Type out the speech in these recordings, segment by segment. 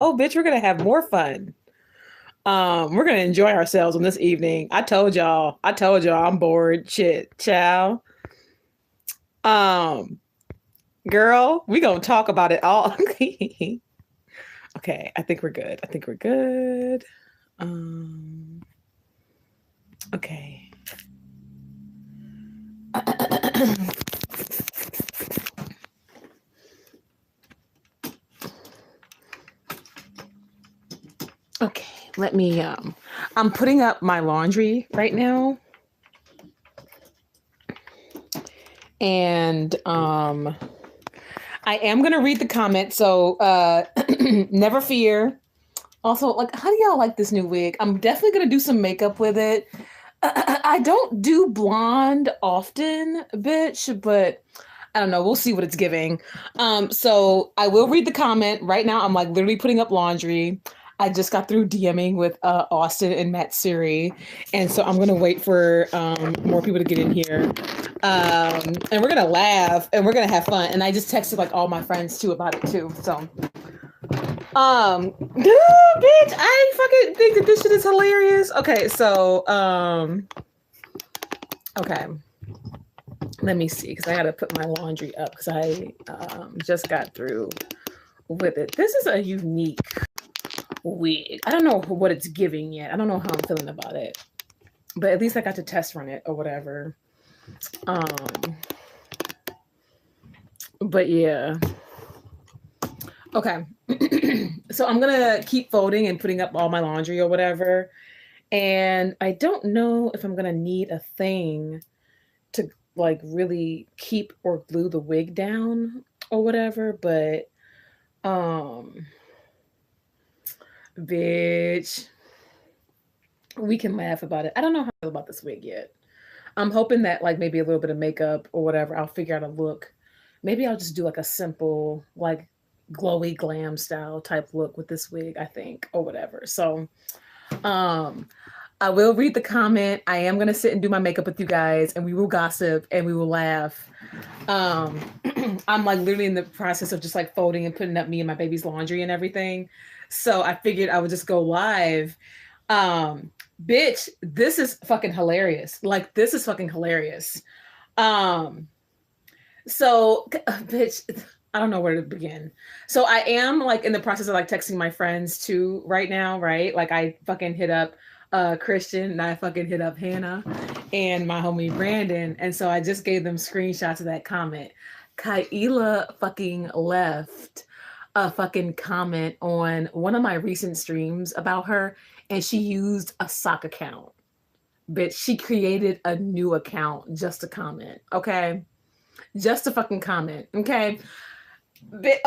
Oh, bitch, we're gonna have more fun. We're gonna enjoy ourselves on this evening. I told y'all. I'm bored. Shit, ciao. Um, girl, we gonna talk about it all. Okay, I think we're good. Um, okay. Okay, let me I'm putting up my laundry right now. And I am gonna read the comment, so never fear. Also, like, how do y'all like this new wig? I'm definitely gonna do some makeup with it. I don't do blonde often, bitch, but I don't know. We'll see what it's giving. So I will read the comment right now. I'm like literally putting up laundry. I just got through DMing with Austin and Matt Siri, and so I'm gonna wait for more people to get in here, and we're gonna laugh and we're gonna have fun. And I just texted like all my friends too about it too. So, bitch, I fucking think that this shit is hilarious. Okay, so okay. Let me see, because I got to put my laundry up because I just got through with it. This is a unique wig. I don't know what it's giving yet. I don't know how I'm feeling about it, but at least I got to test run it or whatever. But yeah. Okay. So I'm going to keep folding and putting up all my laundry or whatever. And I don't know if I'm going to need a thing to like really keep or glue the wig down or whatever, but bitch, we can laugh about it. I don't know how I feel about this wig yet. I'm hoping that like maybe a little bit of makeup or whatever, I'll figure out a look. Maybe I'll just do like a simple like glowy glam style type look with this wig, I think, or whatever. So I will read the comment. I am gonna sit and do my makeup with you guys, and we will gossip and we will laugh. I'm like literally in the process of just like folding and putting up me and my baby's laundry and everything. So I figured I would just go live. Bitch, this is fucking hilarious. Like, this is fucking hilarious. So, bitch, I don't know where to begin. So I am like in the process of like texting my friends too right now, right? Like I fucking hit up Christian and I fucking hit up Hannah and my homie Brandon. And so I just gave them screenshots of that comment. Kyela fucking left a fucking comment on one of my recent streams about her, and she used a sock account. Bitch, she created a new account just to comment, okay? Just to fucking comment, okay?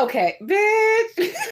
Okay, bitch.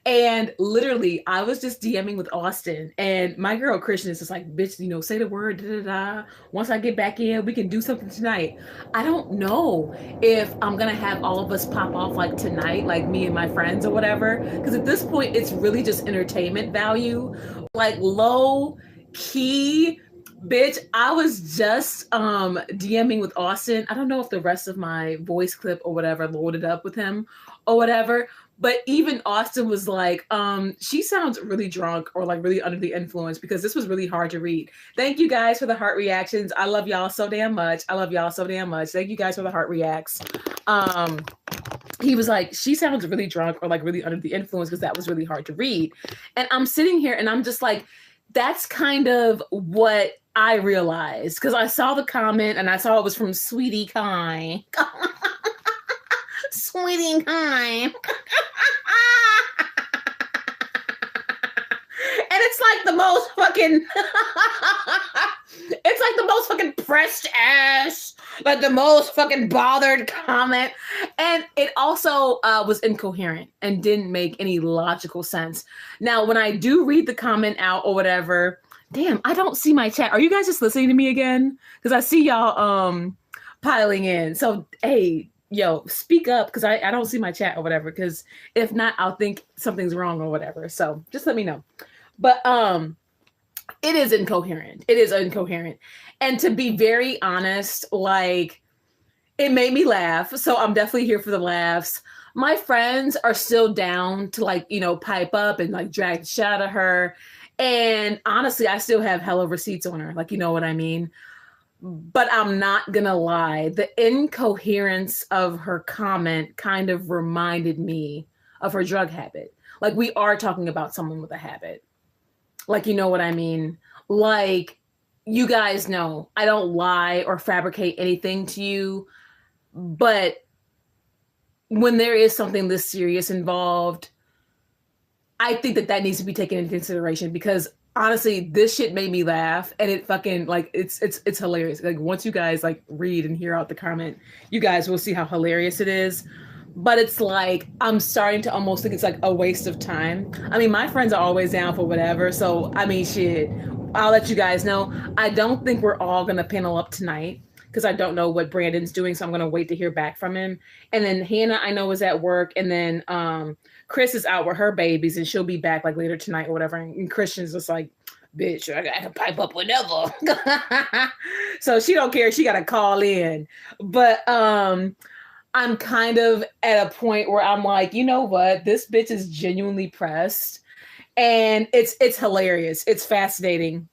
And literally, I was just DMing with Austin, and my girl Christian is just like, bitch, you know, say the word, da da da. Once I get back in, we can do something tonight. I don't know if I'm gonna have all of us pop off like tonight, like me and my friends or whatever, because at this point, it's really just entertainment value, like low key. Bitch, I was just DMing with Austin. I don't know if the rest of my voice clip or whatever loaded up with him or whatever, but even Austin was like, she sounds really drunk or like really under the influence, because this was really hard to read. Thank you guys for the heart reactions. I love y'all so damn much. Thank you guys for the heart reacts. He was like, she sounds really drunk or like really under the influence, because that was really hard to read. And I'm sitting here and I'm just like, that's kind of what I realized, because I saw the comment and I saw it was from Sweetie Kai. Sweetie Kai. And it's like the most fucking it's like the most fucking pressed ass, like the most fucking bothered comment. And it also was incoherent and didn't make any logical sense. Now, when I do read the comment out or whatever, damn, I don't see my chat. Are you guys just listening to me again? Because I see y'all piling in. So, hey, yo, speak up, because I don't see my chat or whatever. Because if not, I'll think something's wrong or whatever. So just let me know. But it is incoherent. And to be very honest, like, it made me laugh. So I'm definitely here for the laughs. my friends are still down to like, pipe up and like drag the shit out of her. And honestly, I still have hella receipts on her. Like, you know what I mean? But I'm not gonna lie, the incoherence of her comment kind of reminded me of her drug habit. Like, we are talking about someone with a habit. Like, you know what I mean? Like, you guys know, I don't lie or fabricate anything to you, but when there is something this serious involved, I think that needs to be taken into consideration, because honestly, this shit made me laugh, and it fucking like it's hilarious. Like, once you guys like read and hear out the comment, you guys will see how hilarious it is. But it's like, I'm starting to almost think it's like a waste of time. I mean, my friends are always down for whatever. So, I mean, shit, I'll let you guys know. I don't think we're all going to panel up tonight, because I don't know what Brandon's doing. So I'm going to wait to hear back from him. And then Hannah, I know, is at work. And then Chris is out with her babies, and she'll be back like later tonight or whatever. And Christian's just like, bitch, I can pipe up whenever. So she don't care. She got to call in. But I'm kind of at a point where I'm like, you know what? This bitch is genuinely pressed, and it's hilarious. It's fascinating,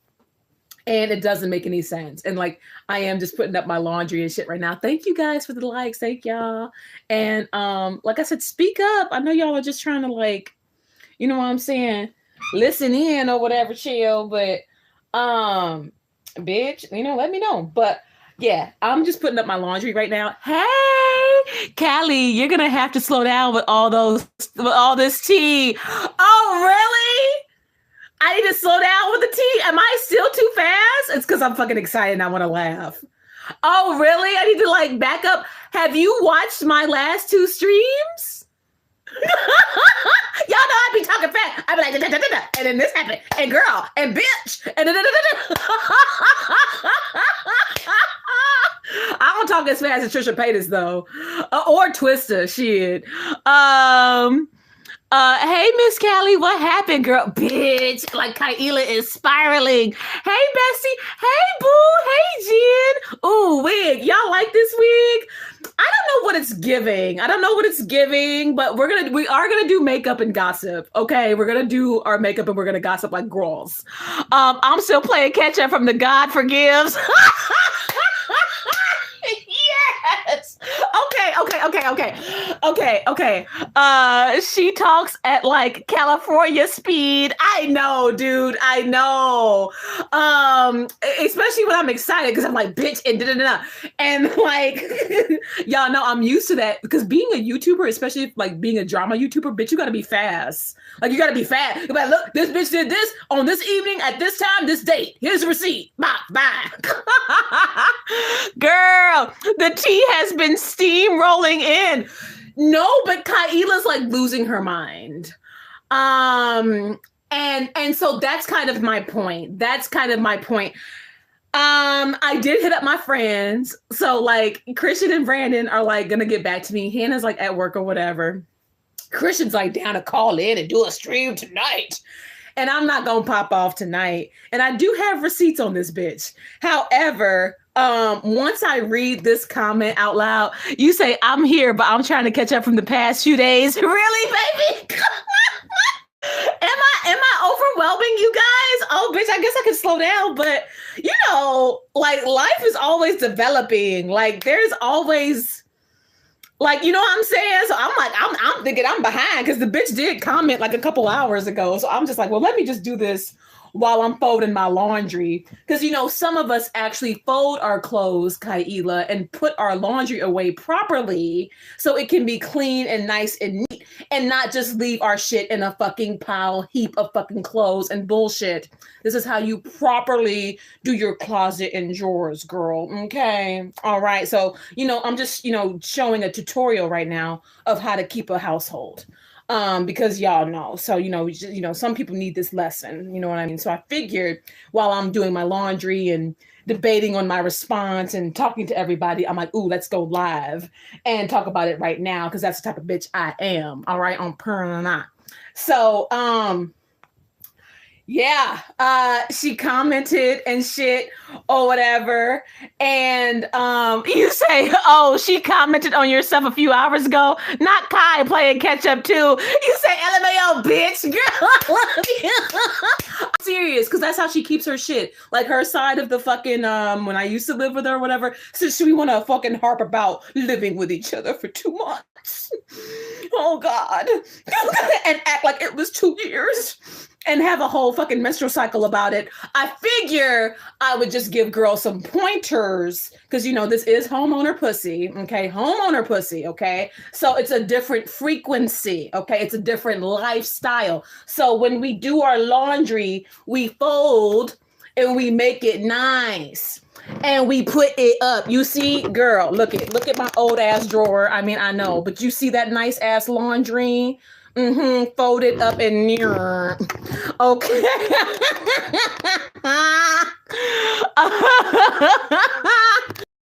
and it doesn't make any sense. And like, I am just putting up my laundry and shit right now. Thank you guys for the likes. Thank y'all. And like I said, speak up. I know y'all are just trying to, like, you know what I'm saying, listen in or whatever, chill. But bitch, let me know. But yeah, I'm just putting up my laundry right now. Hey, Callie, you're gonna have to slow down with all this tea. Oh, really? I need to slow down with the tea. Am I still too fast? It's because I'm fucking excited and I want to laugh. Oh, really? I need to like back up. Have you watched my last 2 streams? Y'all know I be talking fast. I be like, da, da, da, da, and then this happened, and girl, and bitch, and da, da, da, da. I don't talk as fast as Trisha Paytas though, or Twista. Shit. Hey, Miss Callie, what happened, girl? Bitch, like Kyela is spiraling. Hey, Bessie. Hey, Boo. Hey, Jen. Ooh, wig. Y'all like this wig? I don't know what it's giving, but we are gonna do makeup and gossip. Okay, we're gonna do our makeup and we're gonna gossip like girls. I'm still playing catch up from the God Forgives. Yes. Okay. She talks at like California speed. I know, dude. I know. Especially when I'm excited, because I'm like, bitch, and da-da-da-da. And like, y'all know I'm used to that, because being a YouTuber, especially like being a drama YouTuber, bitch, you gotta be fast. Like, you gotta be fast. You gotta look, this bitch did this on this evening at this time, this date. Here's the receipt. Bye. Girl, the tea has been steamrolling in. No, but Kyela's like losing her mind. And so that's kind of my point. I did hit up my friends. So like Christian and Brandon are like gonna get back to me. Hannah's like at work or whatever. Christian's like down to call in and do a stream tonight. And I'm not gonna pop off tonight. And I do have receipts on this bitch. However, once I read this comment out loud, you say, I'm here, but I'm trying to catch up from the past few days. Really, baby? Am I overwhelming you guys? Oh, bitch, I guess I can slow down. But, like, life is always developing. Like, there's always, like, you know what I'm saying? So I'm like, I'm thinking I'm behind, because the bitch did comment like a couple hours ago. So I'm just like, well, let me just do this while I'm folding my laundry. Because, some of us actually fold our clothes, Kyela, and put our laundry away properly so it can be clean and nice and neat, and not just leave our shit in a fucking heap of fucking clothes and bullshit. This is how you properly do your closet and drawers, girl. Okay. All right. So, I'm just, showing a tutorial right now of how to keep a household. Because y'all know. So, some people need this lesson, you know what I mean? So I figured while I'm doing my laundry and debating on my response and talking to everybody, I'm like, ooh, let's go live and talk about it right now, because that's the type of bitch I am. All right, on per or not. So, Yeah, she commented and shit or whatever, and you say, "Oh, she commented on your stuff a few hours ago." Not Kai playing catch up too. You say, "LMAO, bitch, girl, I love you." I'm serious, because that's how she keeps her shit. Like her side of the fucking when I used to live with her, or whatever. So we want to fucking harp about living with each other for 2 months. Oh God, and act like it was 2 years. And have a whole fucking menstrual cycle about it. I figure I would just give girls some pointers because, you know, this is homeowner pussy, okay? Homeowner pussy, okay? So it's a different frequency, okay? It's a different lifestyle. So when we do our laundry, we fold and we make it nice. And we put it up. You see, girl, look at my old ass drawer. I mean, I know, but you see that nice ass laundry? Folded up and near. Okay.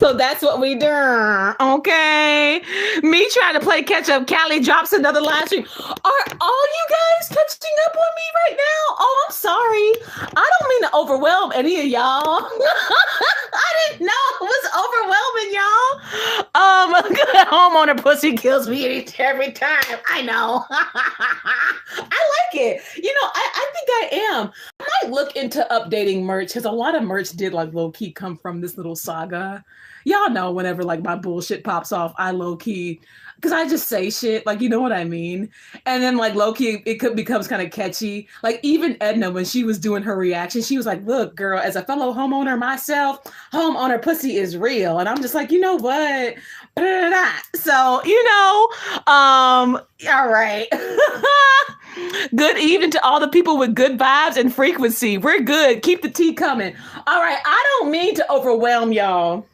So that's what we do. Okay. Me trying to play catch up. Callie drops another live stream. Are all you guys catching up on me right now? Oh, I'm sorry. I don't mean to overwhelm any of y'all. I didn't know it was overwhelming, y'all. Homeowner pussy kills me every time. I know. I like it. You know, I think I am. I might look into updating merch because a lot of merch did like low key come from this little saga. Y'all know whenever like my bullshit pops off, I low key, because I just say shit, like, you know what I mean? And then like low key, becomes kind of catchy. Like even Edna, when she was doing her reaction, she was like, look, girl, as a fellow homeowner myself, homeowner pussy is real. And I'm just like, you know what? So, you know, all right. Good evening to all the people with good vibes and frequency. We're good. Keep the tea coming. All right. I don't mean to overwhelm y'all.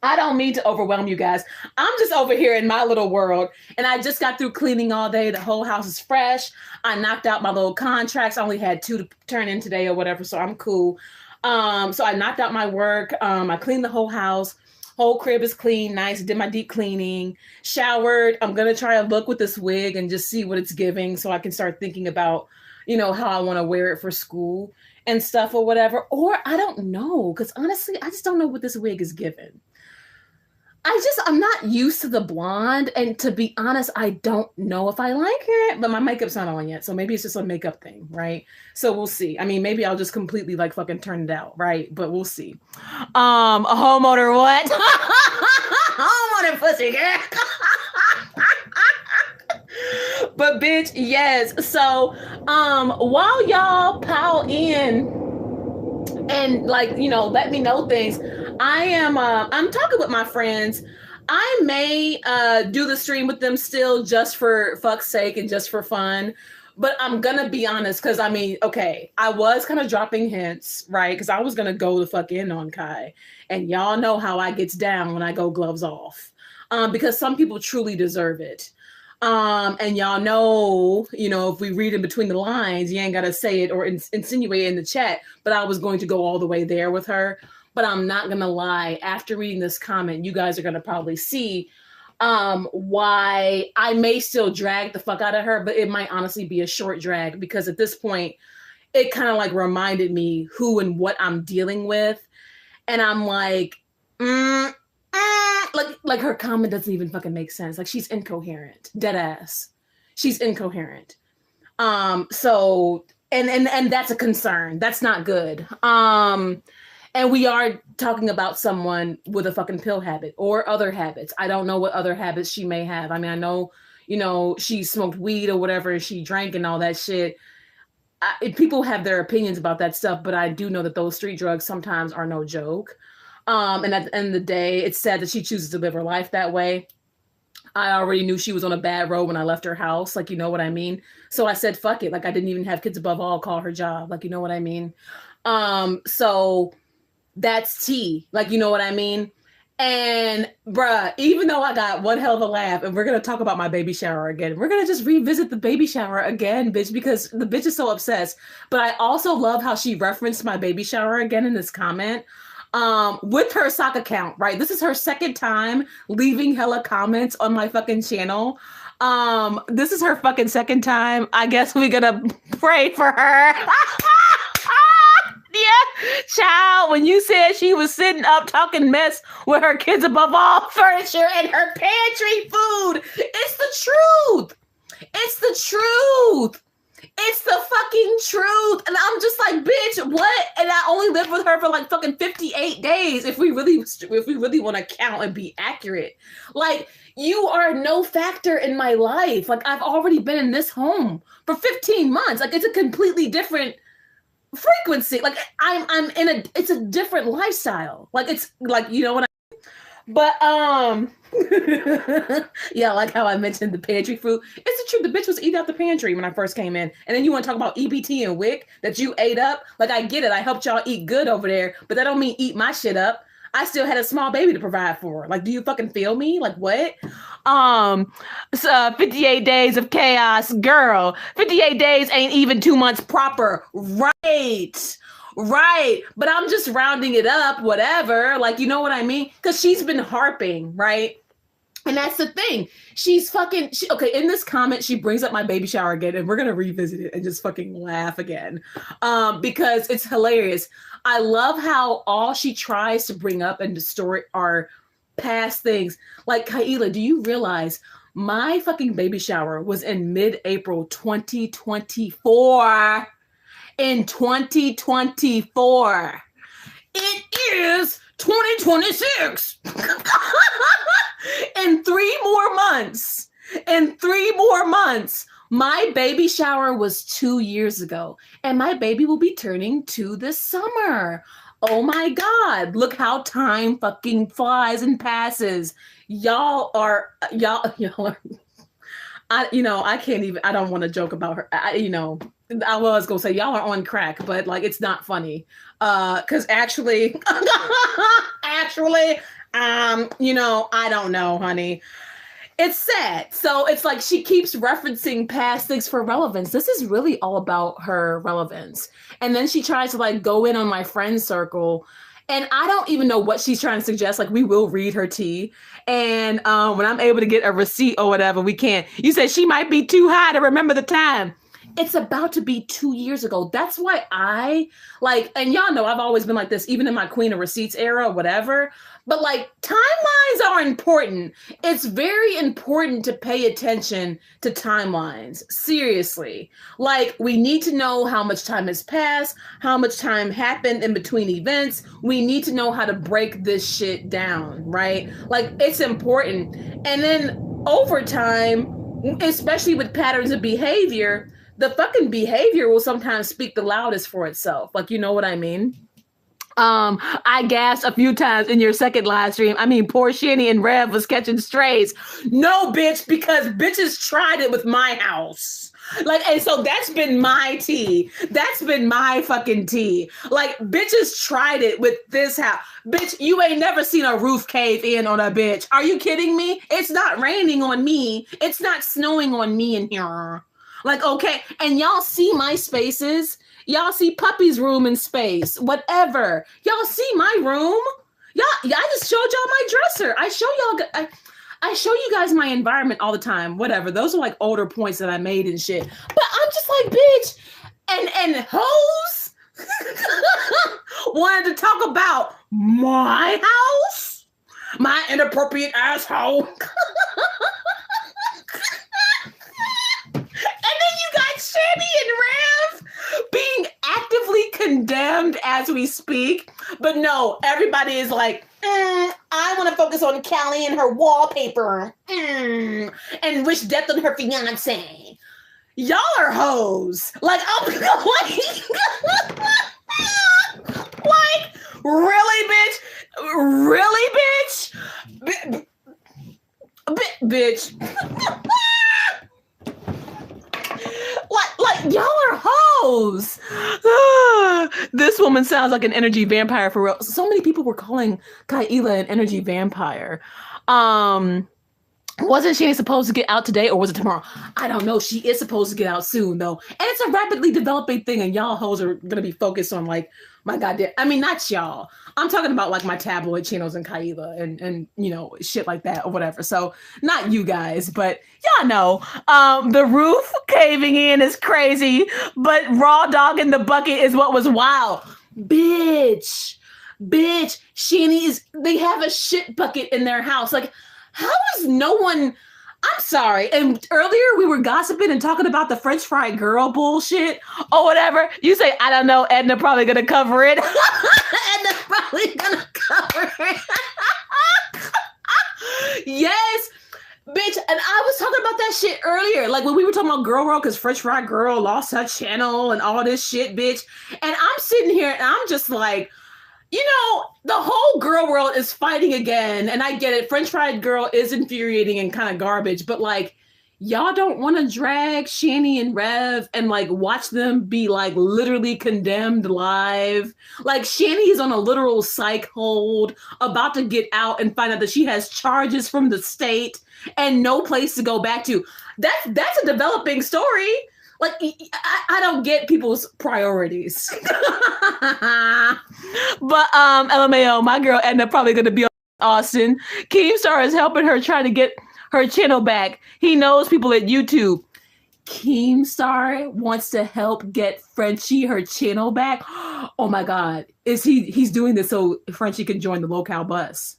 I don't mean to overwhelm you guys. I'm just over here in my little world, and I just got through cleaning all day. The whole house is fresh. I knocked out my little contracts. I only had 2 to turn in today or whatever, so I'm cool. So I knocked out my work. I cleaned the whole house. Whole crib is clean, nice. Did my deep cleaning, showered. I'm going to try a look with this wig and just see what it's giving so I can start thinking about, you know, how I want to wear it for school and stuff or whatever. Or I don't know, because honestly, I just don't know what this wig is giving. I'm not used to the blonde. And to be honest, I don't know if I like it, but my makeup's not on yet. So maybe it's just a makeup thing, right? So we'll see. I mean, maybe I'll just completely like fucking turn it out, right? But we'll see. A homeowner what? Homeowner pussy, girl. But bitch, yes. So while y'all pile in and like, you know, let me know things, I'm talking with my friends. I may do the stream with them still just for fuck's sake and just for fun. But I'm going to be honest, because I mean, okay, I was kind of dropping hints, right? Because I was going to go the fuck in on Kai. And y'all know how I gets down when I go gloves off. Because some people truly deserve it. And y'all know, you know, if we read in between the lines, you ain't got to say it or insinuate it in the chat. But I was going to go all the way there with her. But I'm not going to lie. After reading this comment, you guys are going to probably see why I may still drag the fuck out of her, but it might honestly be a short drag because at this point, it kind of like reminded me who and what I'm dealing with. And I'm like, like her comment doesn't even fucking make sense. Like she's incoherent, dead ass. She's incoherent. So, and that's a concern. That's not good. And we are talking about someone with a fucking pill habit or other habits. I don't know what other habits she may have. I mean, I know, you know, she smoked weed or whatever, and she drank and all that shit. People have their opinions about that stuff, but I do know that those street drugs sometimes are no joke. And at the end of the day, it's sad that she chooses to live her life that way. I already knew she was on a bad road when I left her house. Like, you know what I mean? So I said, fuck it. Like, I didn't even have kids above all call her job. Like, you know what I mean? So that's tea. Like, you know what I mean? And bruh, even though I got one hell of a laugh, and we're going to talk about my baby shower again. We're going to just revisit the baby shower again, bitch, because the bitch is so obsessed. But I also love how she referenced my baby shower again in this comment. With her sock account, right? This is her second time leaving hella comments on my fucking channel. This is her fucking second time. I guess we're gonna pray for her. Yeah, child, when you said she was sitting up talking mess with her kids above all furniture and her pantry food, it's the truth. It's the truth. It's the fucking truth. And I'm just like, bitch, what? And I only lived with her for like fucking 58 days if we really want to count and be accurate. Like, you are no factor in my life. Like, I've already been in this home for 15 months. Like, it's a completely different frequency. Like, it's a different lifestyle. Like, it's like, you know what but yeah, like how I mentioned the pantry food. It's the truth. The bitch was eating out the pantry when I first came in. And then you want to talk about EBT and WIC that you ate up? Like, I get it. I helped y'all eat good over there, but that don't mean eat my shit up. I still had a small baby to provide for. Like, do you fucking feel me? Like, what? 58 days of chaos, girl. 58 days ain't even 2 months proper. Right. But I'm just rounding it up, whatever. Like, you know what I mean? Because she's been harping, right? And that's the thing. She's fucking, okay, in this comment, she brings up my baby shower again, and we're going to revisit it and just fucking laugh again. Because it's hilarious. I love how all she tries to bring up and distort are past things. Like, Kyela, do you realize my fucking baby shower was in mid-April 2024? In 2024. It is 2026. In 3 more months, my baby shower was 2 years ago, and my baby will be turning 2 this summer. Oh my God, look how time fucking flies and passes. Y'all are I can't even, I don't want to joke about her. I was going to say y'all are on crack, but like, it's not funny. Cause actually, I don't know, honey. It's sad. So it's like, she keeps referencing past things for relevance. This is really all about her relevance. And then she tries to like go in on my friend circle. And I don't even know what she's trying to suggest. Like, we will read her tea. And when I'm able to get a receipt or whatever, we can. You said she might be too high to remember the time. It's about to be 2 years ago. That's why I like, and y'all know I've always been like this, even in my Queen of Receipts era or whatever. But like, timelines are important. It's very important to pay attention to timelines. Seriously. Like, we need to know how much time has passed, how much time happened in between events. We need to know how to break this shit down, right? Like, it's important. And then over time, especially with patterns of behavior, the fucking behavior will sometimes speak the loudest for itself. Like, you know what I mean? I gasped a few times in your second live stream. I mean, poor Shanny and Rev was catching strays. No, bitch, because bitches tried it with my house. Like, and so that's been my tea. That's been my fucking tea. Like, bitches tried it with this house. Bitch, you ain't never seen a roof cave in on a bitch. Are you kidding me? It's not raining on me. It's not snowing on me in here. Like, okay. And y'all see my spaces. Y'all see Puppy's room in space, whatever. Y'all see my room. I just showed y'all my dresser. I show you guys my environment all the time, whatever. Those are like older points that I made and shit. But I'm just like, bitch, and hoes wanted to talk about my house, my inappropriate asshole. And then you got Shanny and Rev being actively condemned as we speak. But no, everybody is like, I want to focus on Callie and her wallpaper and wish death on her fiance. Y'all are hoes. Like, I'm like, really, bitch? Really, bitch? Bitch. Like y'all are hoes. This woman sounds like an energy vampire for real. So many people were calling Kyela an energy vampire. Wasn't she supposed to get out today or was it tomorrow? I don't know. She is supposed to get out soon though. And it's a rapidly developing thing and y'all hoes are going to be focused on like my goddamn, I mean, not y'all. I'm talking about like my tabloid channels and Kyela and you know, shit like that or whatever. So not you guys, but y'all know, the roof caving in is crazy, but raw dog in the bucket is what was wild. Bitch, Shani they have a shit bucket in their house. Like, how is no one, I'm sorry. And earlier we were gossiping and talking about the French fry girl bullshit or whatever. You say, I don't know, Edna probably gonna cover it. Edna probably gonna cover it. Yes, bitch. And I was talking about that shit earlier. Like when we were talking about Girl World, because French Fry Girl lost her channel and all this shit, bitch. And I'm sitting here and I'm just like, you know, the whole girl world is fighting again. And I get it. French Fried Girl is infuriating and kind of garbage. But like, y'all don't want to drag Shani and Rev and like watch them be like literally condemned live. Like Shani is on a literal psych hold, about to get out and find out that she has charges from the state and no place to go back to. That's a developing story. Like, I don't get people's priorities. But LMAO, my girl Edna probably gonna be on Austin. Keemstar is helping her trying to get her channel back. He knows people at YouTube. Keemstar wants to help get Frenchie her channel back. Oh my God. He's doing this so Frenchie can join the locale bus.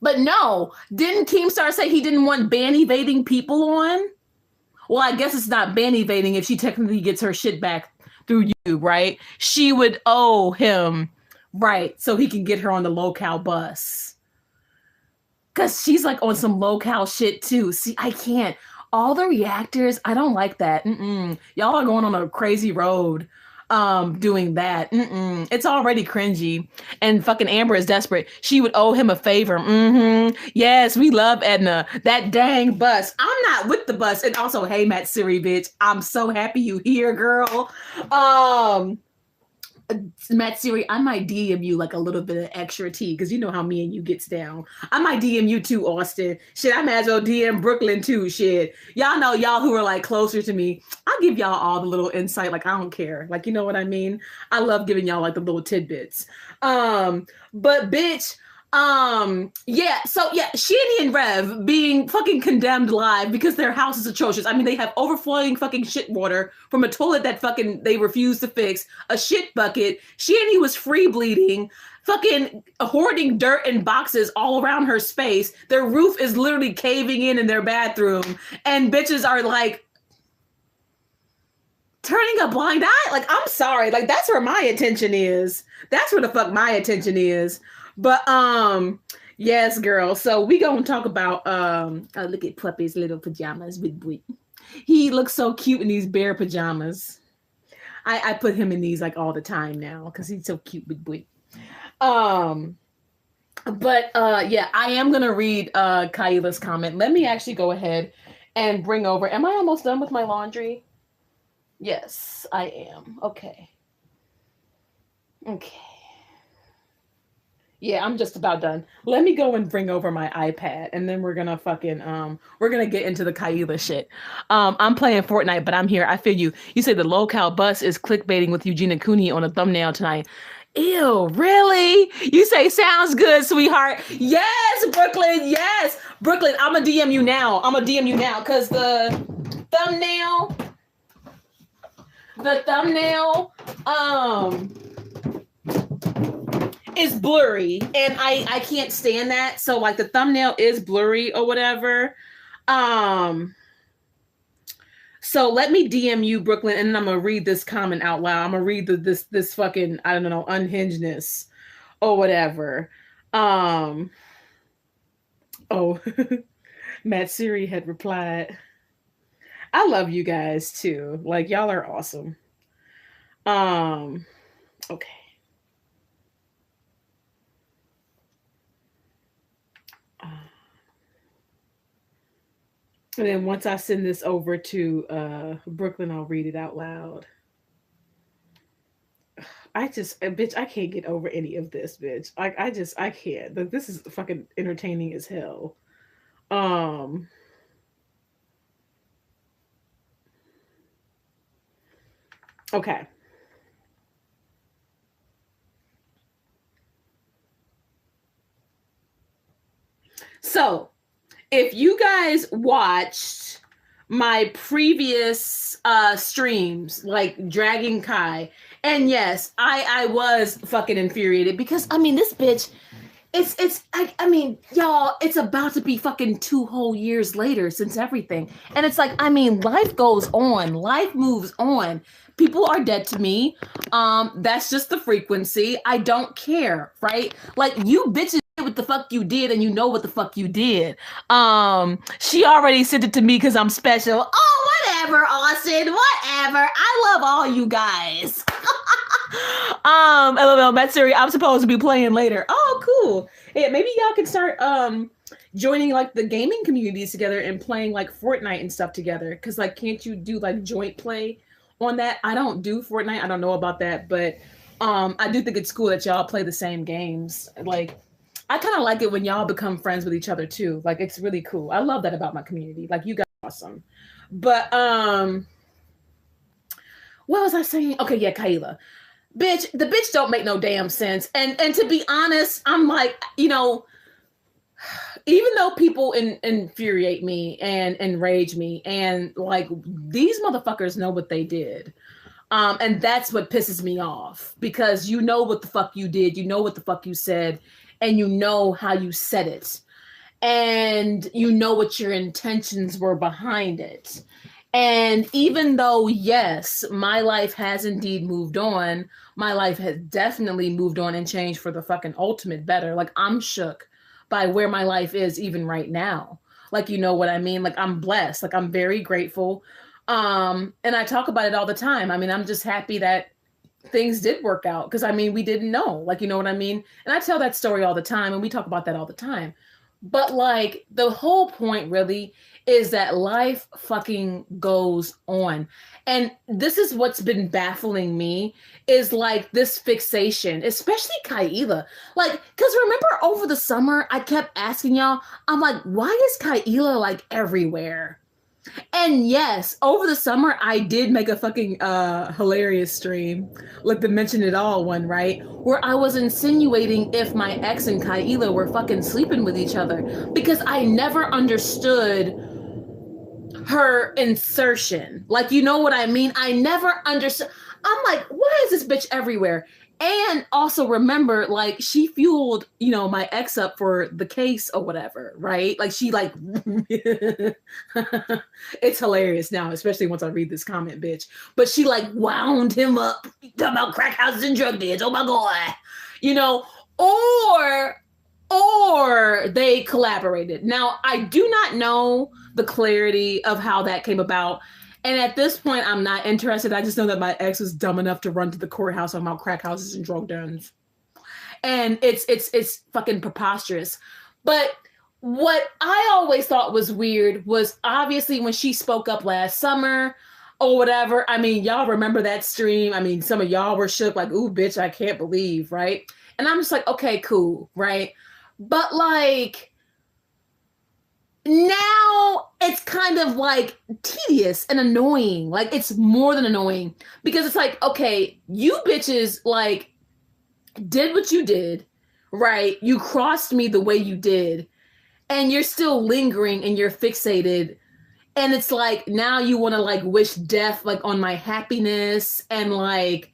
But no, didn't Keemstar say he didn't want ban evading people on? Well, I guess it's not ban evading if she technically gets her shit back through YouTube, right? She would owe him, right, so he can get her on the locale bus. Because she's like on some locale shit too. See, I can't. All the reactors, I don't like that. Y'all are going on a crazy road doing that. It's already cringy. And fucking Amber is desperate. She would owe him a favor. Yes, we love Edna. That dang bus. I'm not with the bus. And also, hey, Matt Siri, bitch. I'm so happy you here, girl. Matt Siri, I might DM you like a little bit of extra tea because you know how me and you gets down. I might DM you too, Austin. Shit, I might as well DM Brooklyn too. Shit, y'all know y'all who are like closer to me. I'll give y'all all the little insight. Like I don't care. Like you know what I mean. I love giving y'all like the little tidbits. But bitch. Yeah, so yeah, Shani and Rev being fucking condemned live because their house is atrocious. I mean, they have overflowing fucking shit water from a toilet that fucking they refused to fix, a shit bucket. Shani was free bleeding, fucking hoarding dirt and boxes all around her space. Their roof is literally caving in their bathroom, and bitches are like turning a blind eye. Like, I'm sorry, like that's where my attention is. That's where the fuck my attention is. But yes, girl. So we gonna talk about oh, look at Puppy's little pajamas with Bui. He looks so cute in these bear pajamas. I put him in these like all the time now because he's so cute with Bui. But yeah, I am gonna read Kyela's comment. Let me actually go ahead and bring over. Am I almost done with my laundry? Yes, I am. Okay. Yeah, I'm just about done. Let me go and bring over my iPad and then we're gonna fucking we're gonna get into the Kyela shit. I'm playing Fortnite, but I'm here. I feel you. You say the locale bus is clickbaiting with Eugenia Cooney on a thumbnail tonight. Ew, really? You say sounds good, sweetheart. Yes, Brooklyn, yes. Brooklyn, I'm gonna DM you now. Because the thumbnail is blurry and I can't stand that. So like the thumbnail is blurry or whatever. So let me DM you, Brooklyn, and then I'm gonna read this comment out loud. I'm gonna read this fucking, I don't know, unhingedness or whatever. Oh, Matt Siri had replied, I love you guys too. Like y'all are awesome. Okay. And then once I send this over to Brooklyn, I'll read it out loud. Bitch, I can't get over any of this, bitch. I can't. This is fucking entertaining as hell. Okay. So, if you guys watched my previous streams, like dragging Kai. And yes, I was fucking infuriated because I mean this bitch, I mean, y'all, it's about to be fucking 2 whole years later since everything. And it's like, I mean, life goes on, life moves on. People are dead to me. That's just the frequency. I don't care, right? Like, you bitches did what the fuck you did, and you know what the fuck you did. She already sent it to me because I'm special. Oh, whatever, Austin, whatever. I love all you guys. LOL, Matsuri, I'm supposed to be playing later. Oh, cool. Yeah, maybe y'all can start joining like the gaming communities together and playing like Fortnite and stuff together. Cause like, can't you do like joint play on that? I don't do Fortnite. I don't know about that, but I do think it's cool that y'all play the same games. Like, I kind of like it when y'all become friends with each other too. Like, it's really cool. I love that about my community. Like, you guys are awesome. But what was I saying? Okay, yeah, Kyela. Bitch, the bitch don't make no damn sense. And to be honest, I'm like, you know, even though people infuriate me and enrage me, and like these motherfuckers know what they did. And that's what pisses me off, because you know what the fuck you did, you know what the fuck you said, and you know how you said it. And you know what your intentions were behind it. And even though, yes, my life has indeed moved on, my life has definitely moved on and changed for the fucking ultimate better. Like, I'm shook by where my life is even right now. Like, you know what I mean? Like, I'm blessed. Like, I'm very grateful. And I talk about it all the time. I mean, I'm just happy that things did work out, because I mean, we didn't know. Like, you know what I mean? And I tell that story all the time, and we talk about that all the time. But like, the whole point really is that life fucking goes on. And this is what's been baffling me, is like this fixation, especially Kyela. Like, because remember over the summer, I kept asking y'all, I'm like, why is Kyela like everywhere? And yes, over the summer, I did make a fucking hilarious stream, like the Mention It All one, right? Where I was insinuating if my ex and Kyela were fucking sleeping with each other, because I never understood her insertion. Like, you know what I mean? I never understood. I'm like, why is this bitch everywhere? And also remember, like, she fueled, you know, my ex up for the case or whatever, right? Like, she like, it's hilarious now, especially once I read this comment, bitch. But she like wound him up, talking about crack houses and drug deals. Oh my God. You know, or they collaborated. Now, I do not know the clarity of how that came about. And at this point, I'm not interested. I just know that my ex was dumb enough to run to the courthouse about crack houses and drug dens. And it's fucking preposterous. But what I always thought was weird was obviously when she spoke up last summer or whatever. I mean, y'all remember that stream. I mean, some of y'all were shook, like, ooh, bitch, I can't believe, right? And I'm just like, okay, cool, right? But like, now it's kind of like tedious and annoying. Like, it's more than annoying, because it's like, okay, you bitches like did what you did, right? You crossed me the way you did, and you're still lingering and you're fixated. And it's like, now you want to like wish death like on my happiness, and like,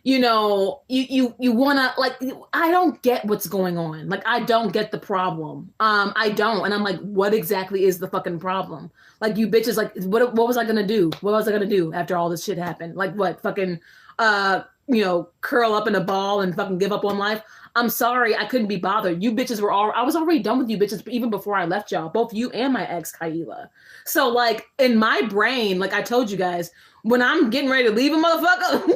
you know, you want to, like, I don't get what's going on. Like, I don't get the problem. I don't. And I'm like, what exactly is the fucking problem? Like, you bitches, like, what was I going to do? What was I going to do after all this shit happened? Like, what, fucking, you know, curl up in a ball and fucking give up on life? I'm sorry, I couldn't be bothered. You bitches were all, I was already done with you bitches even before I left y'all, both you and my ex, Kyela. So, like, in my brain, like I told you guys, when I'm getting ready to leave a motherfucker,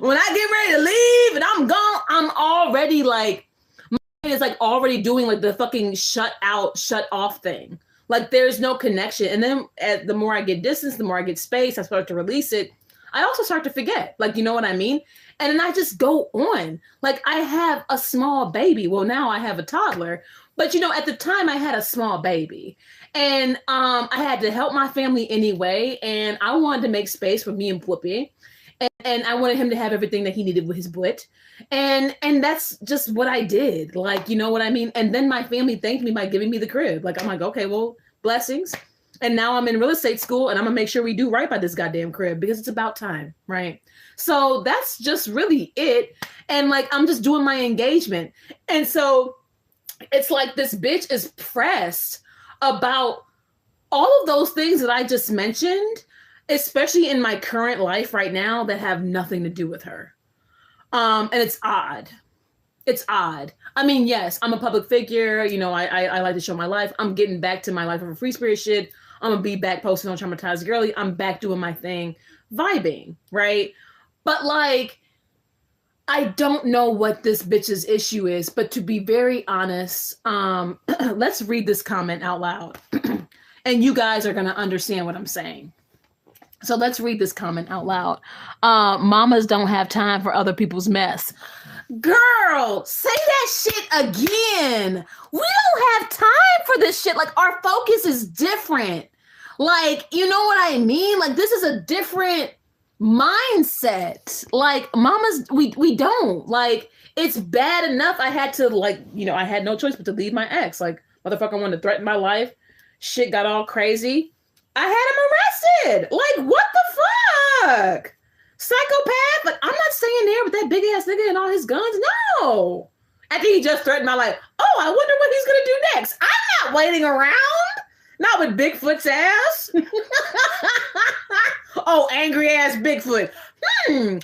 when I get ready to leave and I'm gone, I'm already like, my brain is like already doing like the fucking shut off thing. Like, there's no connection. And then the more I get distance, the more I get space, I start to release it. I also start to forget, like, you know what I mean? And then I just go on. Like, I have a small baby. Well, now I have a toddler. But, you know, at the time I had a small baby. And I had to help my family anyway. And I wanted to make space for me and Whoopi. And I wanted him to have everything that he needed with his blit. And that's just what I did. Like, you know what I mean? And then my family thanked me by giving me the crib. Like, I'm like, okay, well, blessings. And now I'm in real estate school and I'm gonna make sure we do right by this goddamn crib because it's about time, right? So that's just really it. And like I'm just doing my engagement. And so it's like this bitch is pressed about all of those things that I just mentioned, especially in my current life right now that have nothing to do with her. And it's odd. It's odd. I mean, yes, I'm a public figure. You know, I like to show my life. I'm getting back to my life of a free spirit shit. I'm gonna be back posting on Traumatized Girly. I'm back doing my thing, vibing, right? But like, I don't know what this bitch's issue is. But to be very honest, let's read this comment out loud, and you guys are gonna understand what I'm saying. So let's read this comment out loud. Mamas don't have time for other people's mess. Girl, say that shit again. We don't have time for this shit. Like, our focus is different. Like, you know what I mean? Like, this is a different mindset. Like, mamas, we don't. Like, it's bad enough I had to, like, you know, I had no choice but to leave my ex. Like, motherfucker wanted to threaten my life. Shit got all crazy. I had him arrested. Like, what the fuck? Psychopath? Like, I'm not staying there with that big ass nigga and all his guns. No. After he just threatened my life. Oh, I wonder what he's gonna do next. I'm not waiting around. Not with Bigfoot's ass. Oh, angry ass Bigfoot. What's he gonna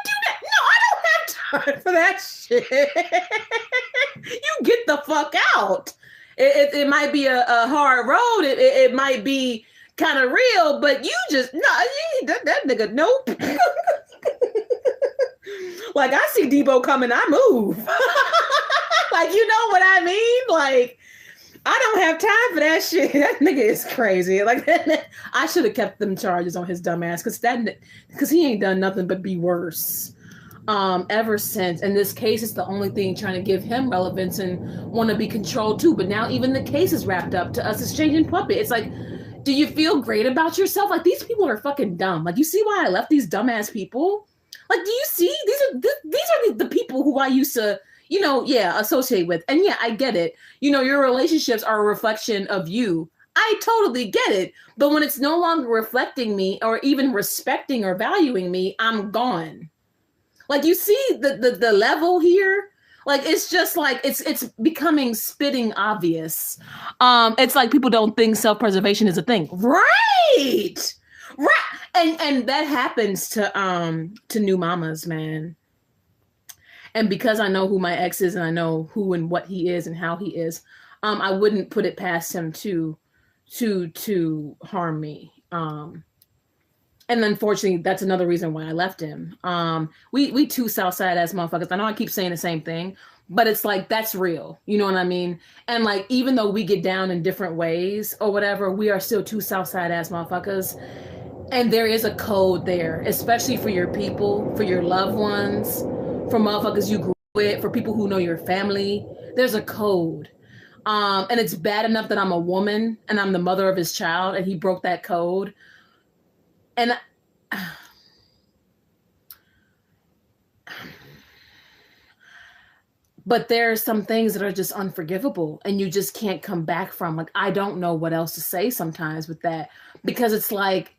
do next? No, I don't have time for that shit. You get the fuck out. It might be a hard road. It might be kind of real, but you just that nigga nope. Like, I see Debo coming, I move. Like, you know what I mean? Like, I don't have time for that shit. That nigga is crazy. Like, I should have kept them charges on his dumb ass because he ain't done nothing but be worse. Ever since. In this case, it's the only thing trying to give him relevance and want to be controlled too. But now even the case is wrapped up. To us, it's changing puppet. It's like, do you feel great about yourself? Like, these people are fucking dumb. Like, you see why I left these dumbass people? Like, do you see? These are the people who I used to, you know, associate with. And yeah, I get it. You know, your relationships are a reflection of you. I totally get it. But when it's no longer reflecting me or even respecting or valuing me, I'm gone. Like, you see the level here? Like, it's just like, it's becoming spitting obvious. It's like people don't think self-preservation is a thing. Right. And that happens to new mamas, man. And because I know who my ex is and I know who and what he is and how he is, I wouldn't put it past him to harm me. And unfortunately, that's another reason why I left him. We two Southside ass motherfuckers. I know I keep saying the same thing, but it's like, that's real. You know what I mean? And like, even though we get down in different ways or whatever, we are still two Southside ass motherfuckers. And there is a code there, especially for your people, for your loved ones, for motherfuckers you grew with, for people who know your family. There's a code. And it's bad enough that I'm a woman and I'm the mother of his child and he broke that code. And but there are some things that are just unforgivable and you just can't come back from. Like, I don't know what else to say sometimes with that, because it's like,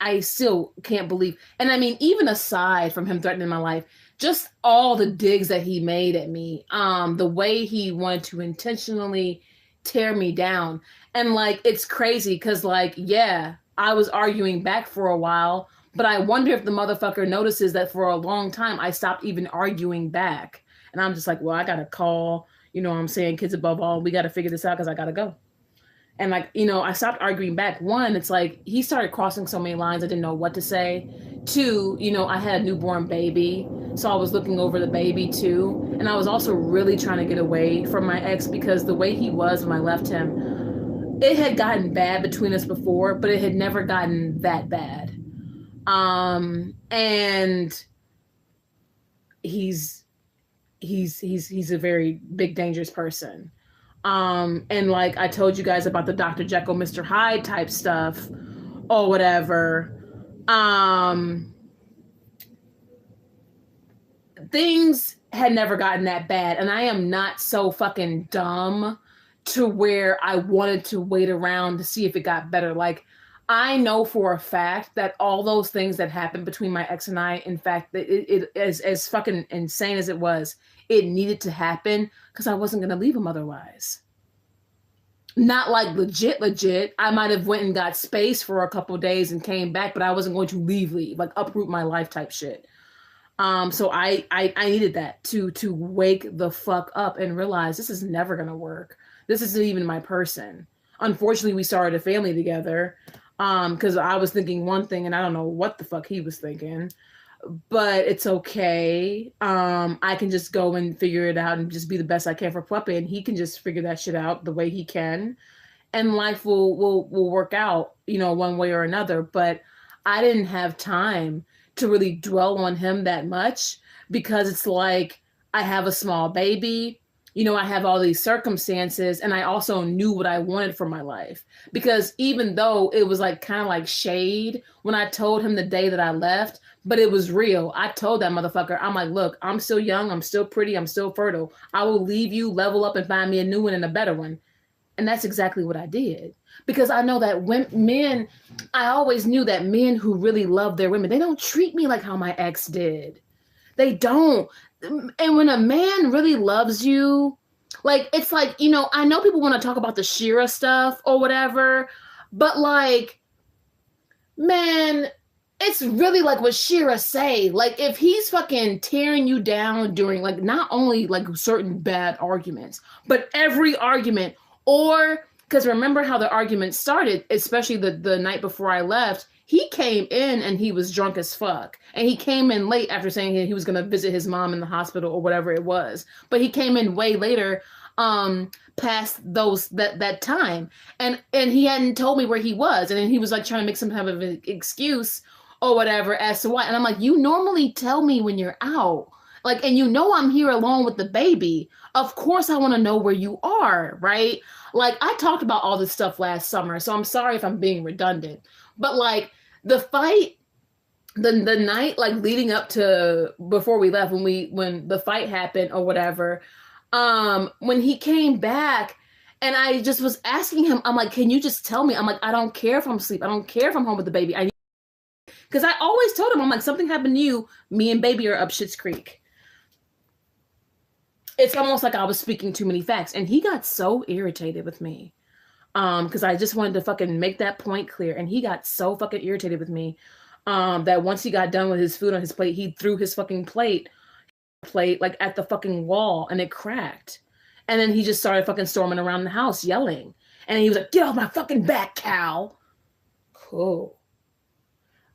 I still can't believe. And I mean, even aside from him threatening my life, just all the digs that he made at me, the way he wanted to intentionally tear me down. And like, it's crazy because like, yeah, I was arguing back for a while, but I wonder if the motherfucker notices that for a long time, I stopped even arguing back. And I'm just like, well, I got to call, you know what I'm saying? Kids above all, we got to figure this out because I got to go. And like, you know, I stopped arguing back. One, it's like he started crossing so many lines, I didn't know what to say. Two, you know, I had a newborn baby, so I was looking over the baby too. And I was also really trying to get away from my ex because the way he was when I left him, it had gotten bad between us before, but it had never gotten that bad. And he's a very big, dangerous person. And like I told you guys about the Dr. Jekyll, Mr. Hyde type stuff or whatever. Things had never gotten that bad. And I am not so fucking dumb to where I wanted to wait around to see if it got better. Like, I know for a fact that all those things that happened between my ex and I, in fact, it as fucking insane as it was, it needed to happen because I wasn't going to leave him otherwise. Not like legit. I might have went and got space for a couple of days and came back, but I wasn't going to leave, like uproot my life type shit. So I needed that to wake the fuck up and realize this is never going to work. This isn't even my person. Unfortunately, we started a family together. Because I was thinking one thing and I don't know what the fuck he was thinking, but it's okay. I can just go and figure it out and just be the best I can for Puppy, and he can just figure that shit out the way he can, and life will work out, one way or another. But I didn't have time to really dwell on him that much because it's like I have a small baby. I have all these circumstances, and I also knew what I wanted for my life. Because even though it was like kind of like shade when I told him the day that I left, but it was real. I told that motherfucker, I'm like, look, I'm still young, I'm still pretty, I'm still fertile. I will leave you, level up, and find me a new one and a better one. And that's exactly what I did. Because I know that men, I always knew that men who really love their women, they don't treat me like how my ex did. They don't. And when a man really loves you, like, it's like, I know people want to talk about the Shira stuff or whatever, but like, man, it's really like what Shira say. Like, if he's fucking tearing you down during, like, not only like certain bad arguments, but every argument, or because remember how the argument started, especially the night before I left, he came in and he was drunk as fuck. And he came in late after saying he was going to visit his mom in the hospital or whatever it was. But he came in way later, past that time. And he hadn't told me where he was. And then he was like trying to make some type of an excuse or whatever as to why. And I'm like, you normally tell me when you're out. Like, and I'm here alone with the baby. Of course I want to know where you are, right? Like, I talked about all this stuff last summer, so I'm sorry if I'm being redundant. But like the fight, the night like leading up to before we left, when the fight happened or whatever, when he came back and I just was asking him, I'm like, can you just tell me? I'm like, I don't care if I'm asleep. I don't care if I'm home with the baby. Because I always told him, I'm like, something happened to you. Me and baby are up Schitt's Creek. It's almost like I was speaking too many facts. And he got so irritated with me. Because I just wanted to fucking make that point clear. And he got so fucking irritated with me that once he got done with his food on his plate, he threw his fucking plate like at the fucking wall and it cracked. And then he just started fucking storming around the house yelling. And he was like, get off my fucking back, Cal. Cool.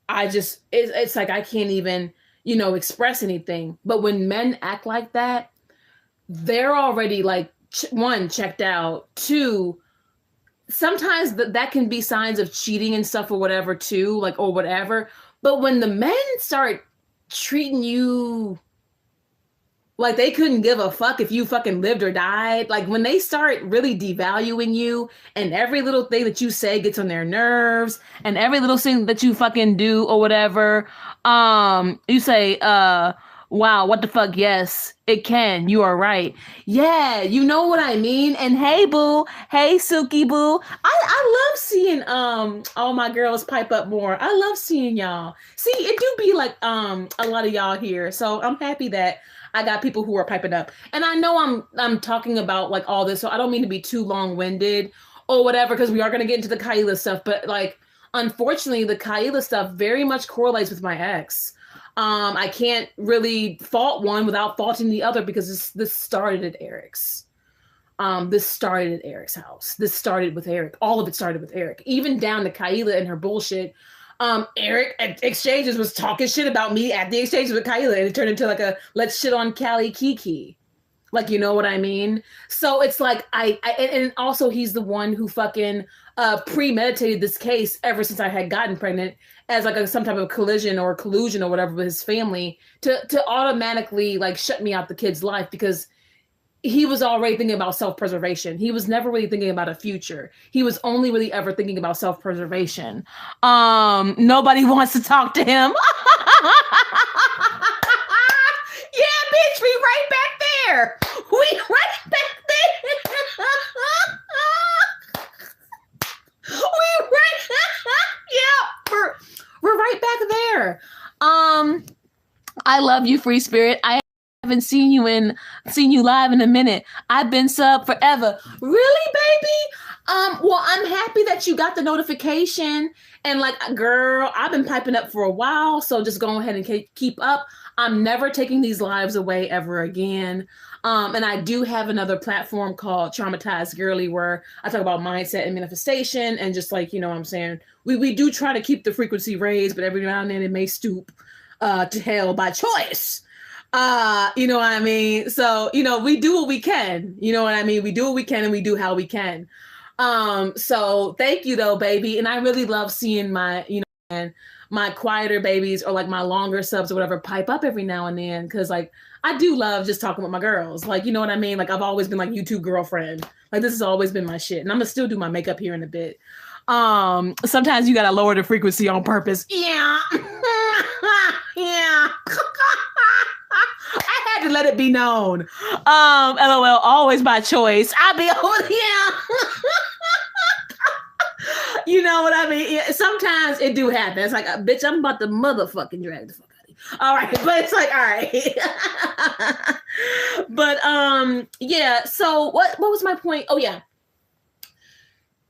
It's like I can't even, express anything. But when men act like that, they're already like, one, checked out. Two, sometimes that can be signs of cheating and stuff or whatever too, like, or whatever. But when the men start treating you like they couldn't give a fuck if you fucking lived or died, like when they start really devaluing you and every little thing that you say gets on their nerves and every little thing that you fucking do or whatever, you say, wow, what the fuck? Yes, it can. You are right. Yeah, you know what I mean? And hey, boo. Hey, Suki boo. I love seeing all my girls pipe up more. I love seeing y'all. See, it do be like a lot of y'all here. So I'm happy that I got people who are piping up. And I know I'm talking about like all this, so I don't mean to be too long-winded or whatever, because we are going to get into the Kyela stuff. But like, unfortunately, the Kyela stuff very much correlates with my ex. I can't really fault one without faulting the other because this started at Eric's. This started at Eric's house. This started with Eric. All of it started with Eric, even down to Kyela and her bullshit. Eric at Exchanges was talking shit about me at the Exchanges with Kyela, and it turned into like a let's shit on Callie Kiki. Like, you know what I mean? So it's like and also he's the one who fucking premeditated this case ever since I had gotten pregnant as like some type of collision or collusion or whatever with his family to automatically like shut me out the kid's life, because he was already thinking about self-preservation. He was never really thinking about a future. He was only really ever thinking about self-preservation. Nobody wants to talk to him. Yeah, bitch, we right back there. We right back there. I love you, Free Spirit. I haven't seen you live in a minute. I've been sub forever. Really, baby? Well, I'm happy that you got the notification. And like, girl, I've been piping up for a while, so just go ahead and keep up. I'm never taking these lives away ever again. And I do have another platform called Traumatized Girly, where I talk about mindset and manifestation, and just like, you know what I'm saying, we do try to keep the frequency raised, but every now and then it may stoop to hell by choice. You know what I mean? So, you know, we do what we can. You know what I mean? We do what we can, and we do how we can. So thank you though, baby. And I really love seeing my, you know, and my quieter babies, or like my longer subs or whatever, pipe up every now and then. Cause like, I do love just talking with my girls. Like, you know what I mean? Like, I've always been like YouTube girlfriend. Like, this has always been my shit. And I'm gonna still do my makeup here in a bit. Sometimes you gotta lower the frequency on purpose. Yeah. Yeah. I had to let it be known. LOL, always by choice. I be over here. You know what I mean? Yeah, sometimes it do happen. It's like, bitch, I'm about to motherfucking drag the fuck out of you. All right, but it's like, all right. But yeah. So what was my point? Oh yeah.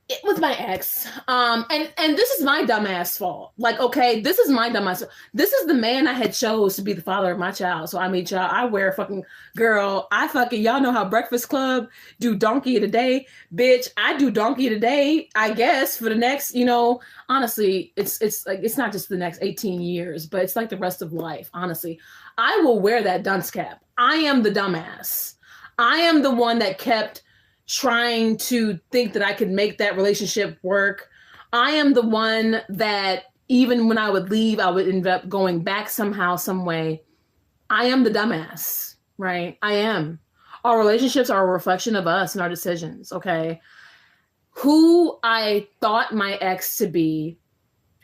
It was my ex. And this is my dumbass fault. Like, okay, this is my dumbass fault. This is the man I had chose to be the father of my child. So I mean, child, I wear fucking, girl, y'all know how Breakfast Club do donkey of the day. Bitch, I do donkey of the day, I guess, for the next, you know, honestly, it's like, it's not just the next 18 years, but it's like the rest of life. Honestly, I will wear that dunce cap. I am the dumbass. I am the one that kept trying to think that I could make that relationship work. I am the one that even when I would leave, I would end up going back somehow, some way. I am the dumbass, right? I am. Our relationships are a reflection of us and our decisions, okay? Who I thought my ex to be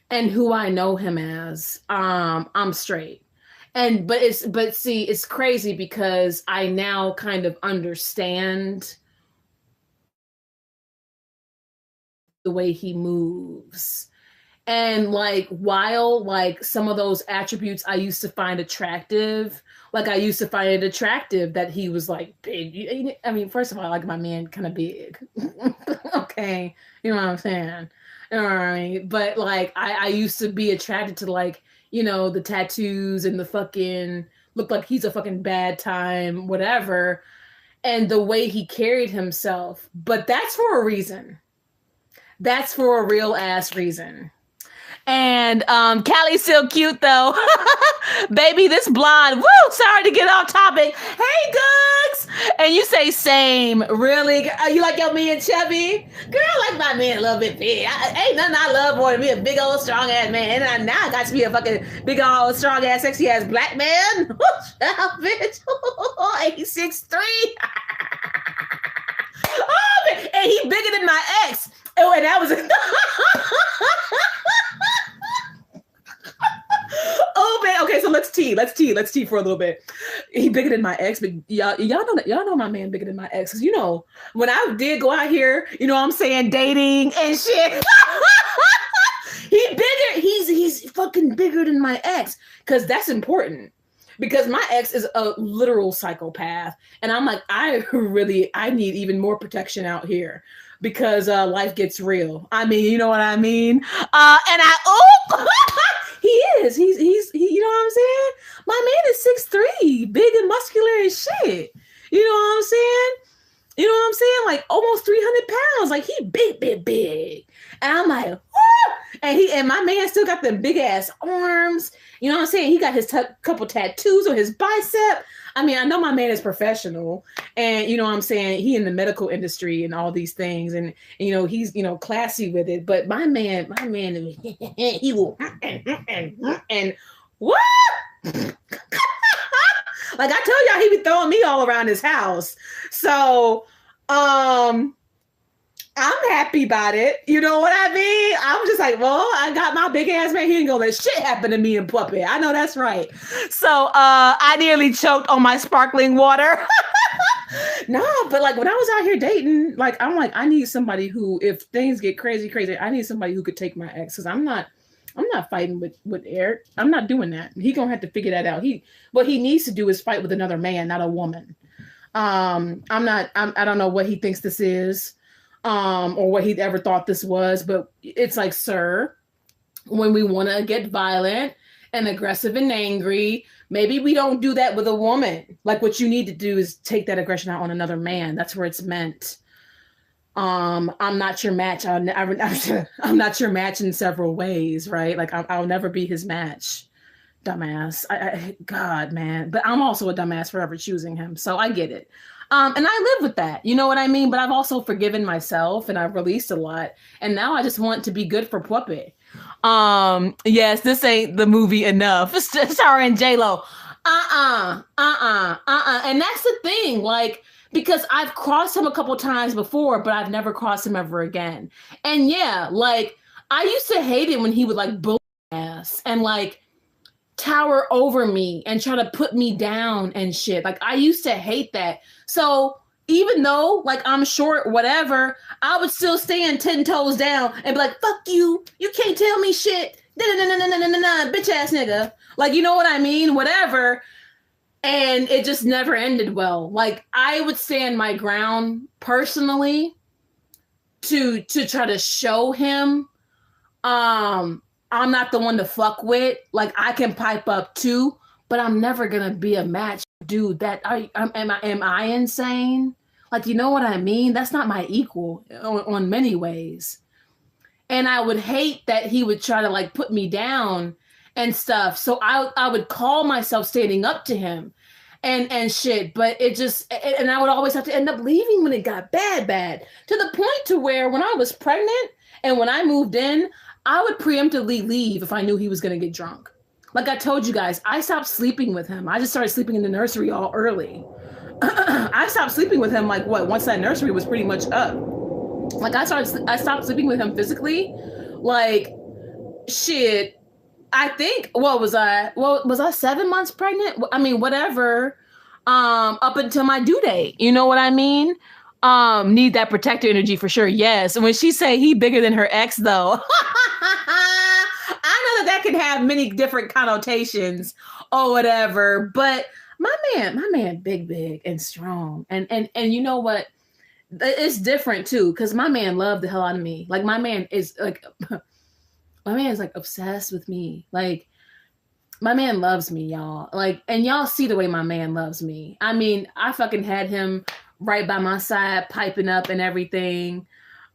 and who I know him as, I'm straight. But see, it's crazy because I now kind of understand the way he moves. And like, while like some of those attributes I used to find attractive, like I used to find it attractive that he was like big. I mean, first of all, I like my man kind of big. Okay. You know what I'm saying? All right. But like, I used to be attracted to like, you know, the tattoos and the fucking look like he's a fucking bad time, whatever. And the way he carried himself. But that's for a reason. That's for a real ass reason. And Callie's still cute though. Baby, this blonde. Woo, sorry to get off topic. Hey, Googs. And you say same. Really? You like your man chubby? Girl, I like my man a little bit big. Ain't nothing I love more than me a big old strong ass man. And now I got to be a fucking big old strong ass sexy ass black man. Bitch. He's 6'3". Oh, man. And he bigger than my ex. Oh, and that was oh man. Okay, so let's tea for a little bit. He bigger than my ex, but y'all know my man bigger than my ex. Cause you know, when I did go out here, you know what I'm saying, dating and shit. He bigger, he's fucking bigger than my ex. Cause that's important. Because my ex is a literal psychopath. And I'm like, I need even more protection out here. Because life gets real. I mean, you know what I mean? He is. He's you know what I'm saying? My man is 6'3", big and muscular as shit. You know what I'm saying? You know what I'm saying? Like almost 300 pounds. Like he big. And I'm like, woo! And my man still got them big ass arms. You know what I'm saying? He got his couple tattoos on his bicep. I mean, I know my man is professional, and you know what I'm saying, he in the medical industry and all these things, and you know he's, you know, classy with it. But my man, he will and what? Like I told y'all, he be throwing me all around his house. So, I'm happy about it. You know what I mean? I'm just like, well, I got my big ass man. He ain't gonna let shit happen to me and puppy. I know that's right. So I nearly choked on my sparkling water. No, but like when I was out here dating, like I'm like, I need somebody who, if things get crazy, I need somebody who could take my ex. Cause I'm not I'm not fighting with Eric. I'm not doing that. He gonna have to figure that out. What he needs to do is fight with another man, not a woman. I don't know what he thinks this is, or what he ever thought this was, but it's like, sir, when we want to get violent and aggressive and angry, maybe we don't do that with a woman. Like, what you need to do is take that aggression out on another man. That's where it's meant. I'm not your match. I'm not your match in several ways, right? Like, I'll never be his match. Dumbass. God, man. But I'm also a dumbass for ever choosing him. So I get it. And I live with that. You know what I mean? But I've also forgiven myself and I've released a lot. And now I just want to be good for Puppet. Yes, this ain't the movie enough. Starring J-Lo. And that's the thing. Like, because I've crossed him a couple times before, but I've never crossed him ever again. And yeah, like, I used to hate it when he would like bully my ass and like tower over me and try to put me down and shit. Like, I used to hate that. So even though like I'm short, whatever, I would still stand 10 toes down and be like, fuck you. You can't tell me shit. Bitch ass nigga. Like, you know what I mean? Whatever. And it just never ended well. Like, I would stand my ground personally to try to show him I'm not the one to fuck with. Like, I can pipe up too, but I'm never gonna be a match, dude. Am I insane? Like, you know what I mean? That's not my equal on many ways. And I would hate that he would try to like put me down and stuff. So I would call myself standing up to him and shit. But it just, and I would always have to end up leaving when it got bad, to the point to where when I was pregnant and when I moved in, I would preemptively leave if I knew he was going to get drunk. Like I told you guys, I stopped sleeping with him. I just started sleeping in the nursery all early. I stopped sleeping with him like once that nursery was pretty much up. Like I stopped sleeping with him physically. Like, shit, I think, was I 7 months pregnant? I mean, whatever, up until my due date. You know what I mean? Need that protector energy for sure. Yes. And when she say he bigger than her ex though, I know that can have many different connotations or whatever, but my man, big and strong. And you know what? It's different too. Cause my man loved the hell out of me. Like my man is like obsessed with me. Like my man loves me, y'all. Like, and y'all see the way my man loves me. I mean, I fucking had him right by my side, piping up and everything,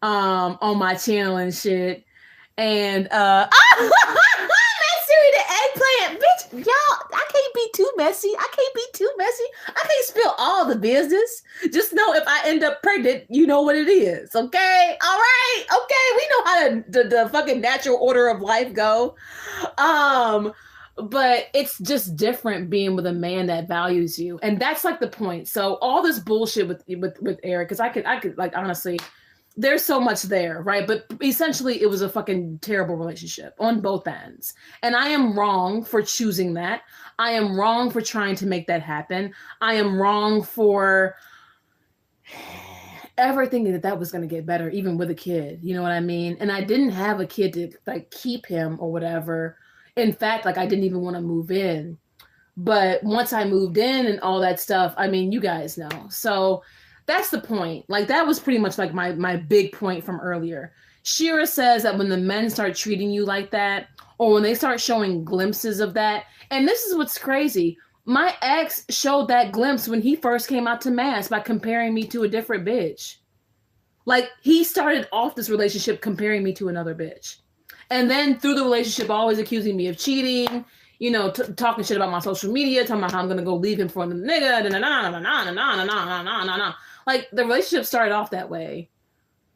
on my channel and shit. And that's the eggplant, bitch. Y'all, I can't be too messy. I can't spill all the business. Just know if I end up pregnant, you know what it is. Okay? All right. Okay. We know how the fucking natural order of life go. But it's just different being with a man that values you. And that's like the point. So all this bullshit with Eric, because I could like, honestly, there's so much there, right? But essentially it was a fucking terrible relationship on both ends. And I am wrong for choosing that. I am wrong for trying to make that happen. I am wrong for ever thinking that was going to get better, even with a kid. You know what I mean? And I didn't have a kid to like keep him or whatever. In fact, like I didn't even want to move in. But once I moved in and all that stuff, I mean, you guys know. So that's the point. Like that was pretty much like my big point from earlier. Shira says that when the men start treating you like that, or when they start showing glimpses of that, and this is what's crazy. My ex showed that glimpse when he first came out to Mass by comparing me to a different bitch. Like he started off this relationship comparing me to another bitch. And then through the relationship, always accusing me of cheating, you know, talking shit about my social media, talking about how I'm going to go leave him for another nigga, like the relationship started off that way.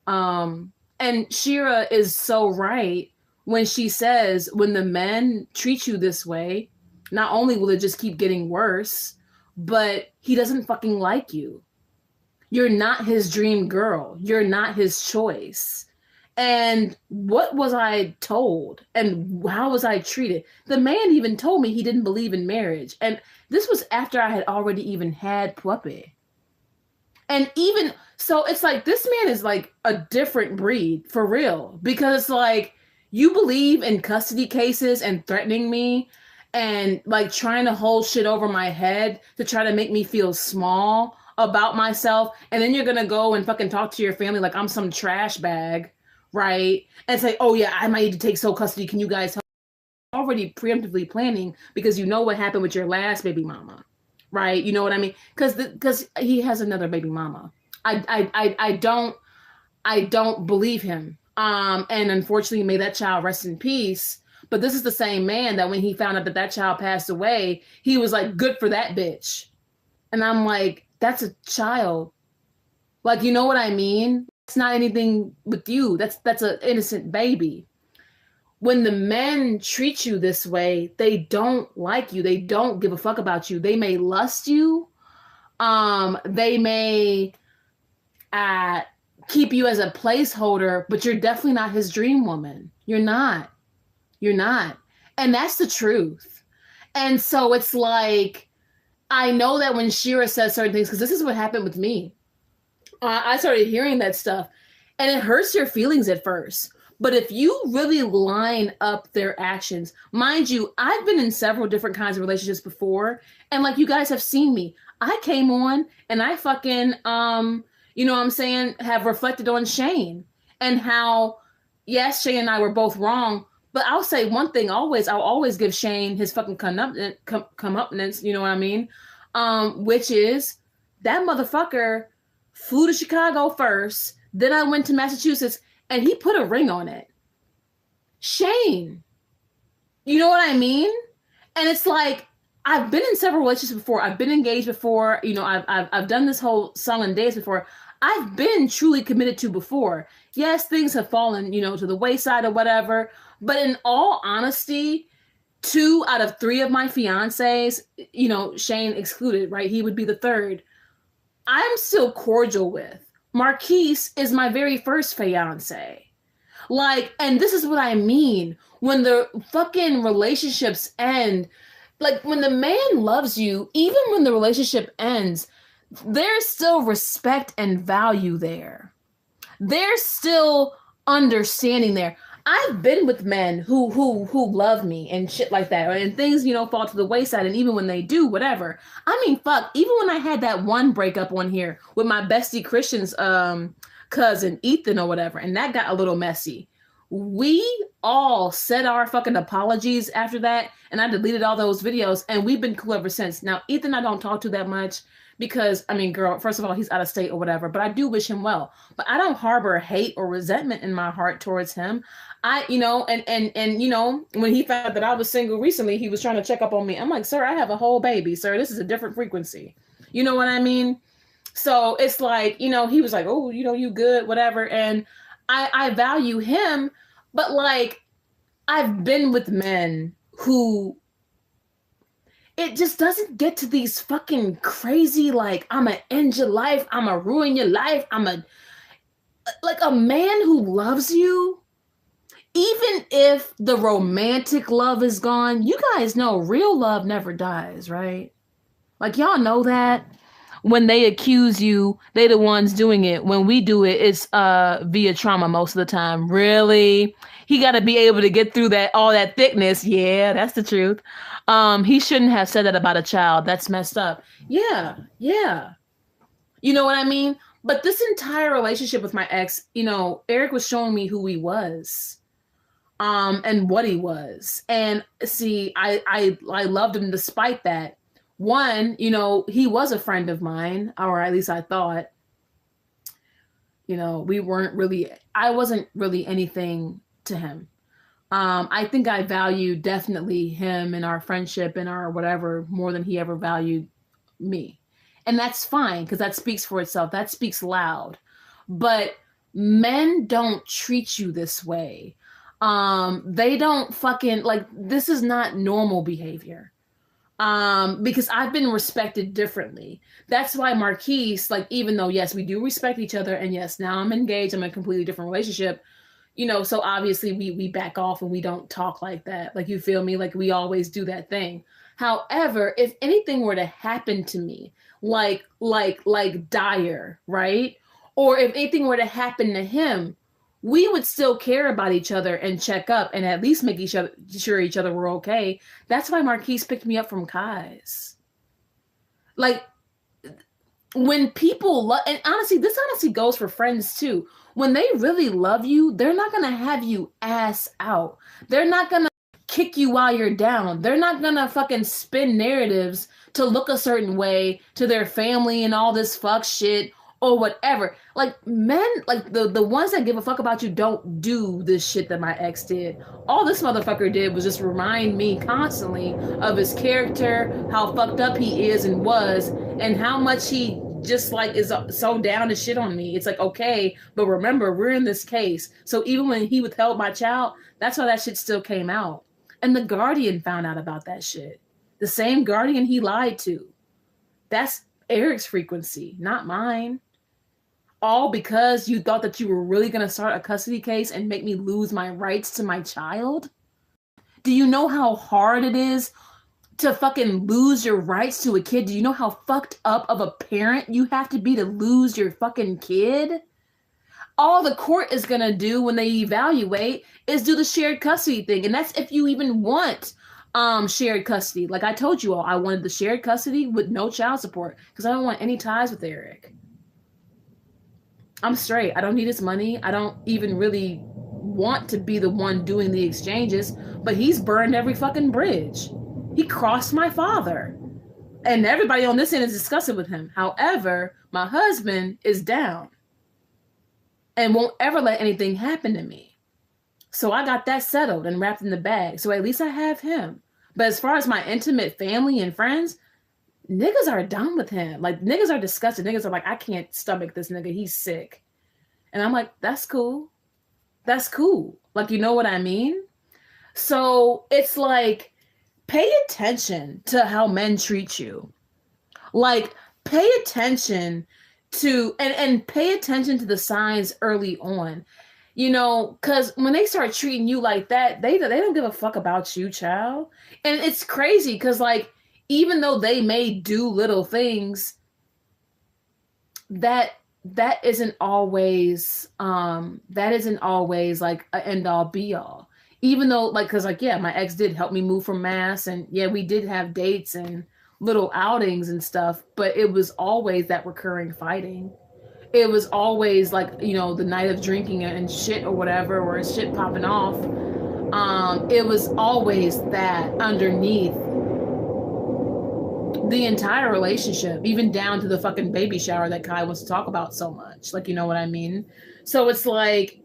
And Shira is so right when she says, when the men treat you this way, not only will it just keep getting worse, but he doesn't fucking like you. You're not his dream girl. You're not his choice. And what was I told? And how was I treated? The man even told me he didn't believe in marriage. And this was after I had already even had Puppy. And so it's like, this man is like a different breed for real. Because like, You believe in custody cases and threatening me and like trying to hold shit over my head to try to make me feel small about myself. And then you're going to go and fucking talk to your family like I'm some trash bag, right? And say, oh yeah, I might need to take sole custody. Can you guys help? Already preemptively planning because you know what happened with your last baby mama, right? You know what I mean? Because he has another baby mama. I don't believe him. And unfortunately, may that child rest in peace. But this is the same man that when he found out that that child passed away, he was like, good for that bitch. And I'm like, that's a child. Like, you know what I mean? It's not anything with you. That's an innocent baby. When the men treat you this way, they don't like you. They don't give a fuck about you. They may lust you. They may keep you as a placeholder, but you're definitely not his dream woman. You're not. You're not. And that's the truth. And so it's like, I know that when Shira says certain things, because this is what happened with me. I started hearing that stuff and it hurts your feelings at first. But if you really line up their actions, mind you, I've been in several different kinds of relationships before. And like you guys have seen me, I came on and I fucking, you know what I'm saying, have reflected on Shane and how, yes, Shane and I were both wrong. But I'll say one thing always, I'll always give Shane his fucking comeuppance, you know what I mean? Which is that motherfucker flew to Chicago first. Then I went to Massachusetts and he put a ring on it. Shane. You know what I mean? And it's like, I've been in several relationships before. I've been engaged before. You know, I've done this whole song and dance before. I've been truly committed to before. Yes, things have fallen, you know, to the wayside or whatever. But in all honesty, 2 out of 3 of my fiancés, you know, Shane excluded, right? He would be the third. I'm still cordial with. Marquise is my very first fiance. Like, and this is what I mean. When the fucking relationships end, like when the man loves you, even when the relationship ends, there's still respect and value there. There's still understanding there. I've been with men who love me and shit like that, and things, you know, fall to the wayside. And even when they do, whatever. I mean, fuck. Even when I had that one breakup on here with my bestie Christian's cousin Ethan or whatever, and that got a little messy. We all said our fucking apologies after that, and I deleted all those videos, and we've been cool ever since. Now, Ethan, I don't talk to that much. Because, I mean, girl, first of all, he's out of state or whatever, but I do wish him well. But I don't harbor hate or resentment in my heart towards him. You know, and you know, when he found out that I was single recently, he was trying to check up on me. I'm like, sir, I have a whole baby, sir. This is a different frequency. You know what I mean? So it's like, you know, he was like, oh, you know, you good, whatever. And I value him, but like, I've been with men who it just doesn't get to these fucking crazy, like, I'm gonna end your life, I'm gonna ruin your life, like a man who loves you, even if the romantic love is gone, you guys know real love never dies, right? Like, y'all know that. When they accuse you, they the ones doing it. When we do it, it's via trauma most of the time. Really? He got to be able to get through that, all that thickness. Yeah, that's the truth. He shouldn't have said that about a child. That's messed up. Yeah. You know what I mean? But this entire relationship with my ex, you know, Eric was showing me who he was, and what he was. And see, I loved him despite that. One, you know, he was a friend of mine, or at least I thought. You know, I wasn't really anything to him. I think I valued definitely him and our friendship and our whatever more than he ever valued me. And that's fine, because that speaks for itself. That speaks loud. But men don't treat you this way. They don't fucking, like, this is not normal behavior. Because I've been respected differently. That's why Marquise, like, even though, yes, we do respect each other, and yes, now I'm engaged, I'm in a completely different relationship, you know, so obviously we back off and we don't talk like that. Like, you feel me? Like, we always do that thing. However, if anything were to happen to me, like dire, right? Or if anything were to happen to him, we would still care about each other and check up and at least make sure each other were okay. That's why Marquise picked me up from Kai's. Like, when people love, and honestly, this honestly goes for friends too. When they really love you, they're not going to have you ass out. They're not going to kick you while you're down. They're not going to fucking spin narratives to look a certain way to their family and all this fuck shit or whatever. Like, men, like the ones that give a fuck about you don't do this shit that my ex did. All this motherfucker did was just remind me constantly of his character, how fucked up he is and was, and how much he just like is so down to shit on me. It's like, okay, but remember, we're in this case. So even when he withheld my child, that's why that shit still came out. And the Guardian found out about that shit. The same Guardian he lied to. That's Eric's frequency, not mine. All because you thought that you were really going to start a custody case and make me lose my rights to my child? Do you know how hard it is to fucking lose your rights to a kid? Do you know how fucked up of a parent you have to be to lose your fucking kid? All the court is going to do when they evaluate is do the shared custody thing. And that's if you even want shared custody. Like I told you all, I wanted the shared custody with no child support because I don't want any ties with Eric. I'm straight. I don't need his money. I don't even really want to be the one doing the exchanges, but he's burned every fucking bridge. He crossed my father. And everybody on this end is discussing with him. However, my husband is down and won't ever let anything happen to me. So I got that settled and wrapped in the bag. So at least I have him. But as far as my intimate family and friends, niggas are done with him. Like, niggas are disgusted. Niggas are like, I can't stomach this nigga. He's sick. And I'm like, that's cool. That's cool. Like, you know what I mean? So it's like, pay attention to how men treat you. Like, pay attention to, and pay attention to the signs early on. You know, because when they start treating you like that, they don't give a fuck about you, child. And it's crazy because, like, even though they may do little things, that isn't always like an end all be all. Even though, like, because like, yeah, my ex did help me move from Mass, and yeah, we did have dates and little outings and stuff, but it was always that recurring fighting. It was always like, you know, the night of drinking and shit or whatever, or shit popping off. It was always that underneath the entire relationship, even down to the fucking baby shower that Kai wants to talk about so much. Like, you know what I mean? So it's like,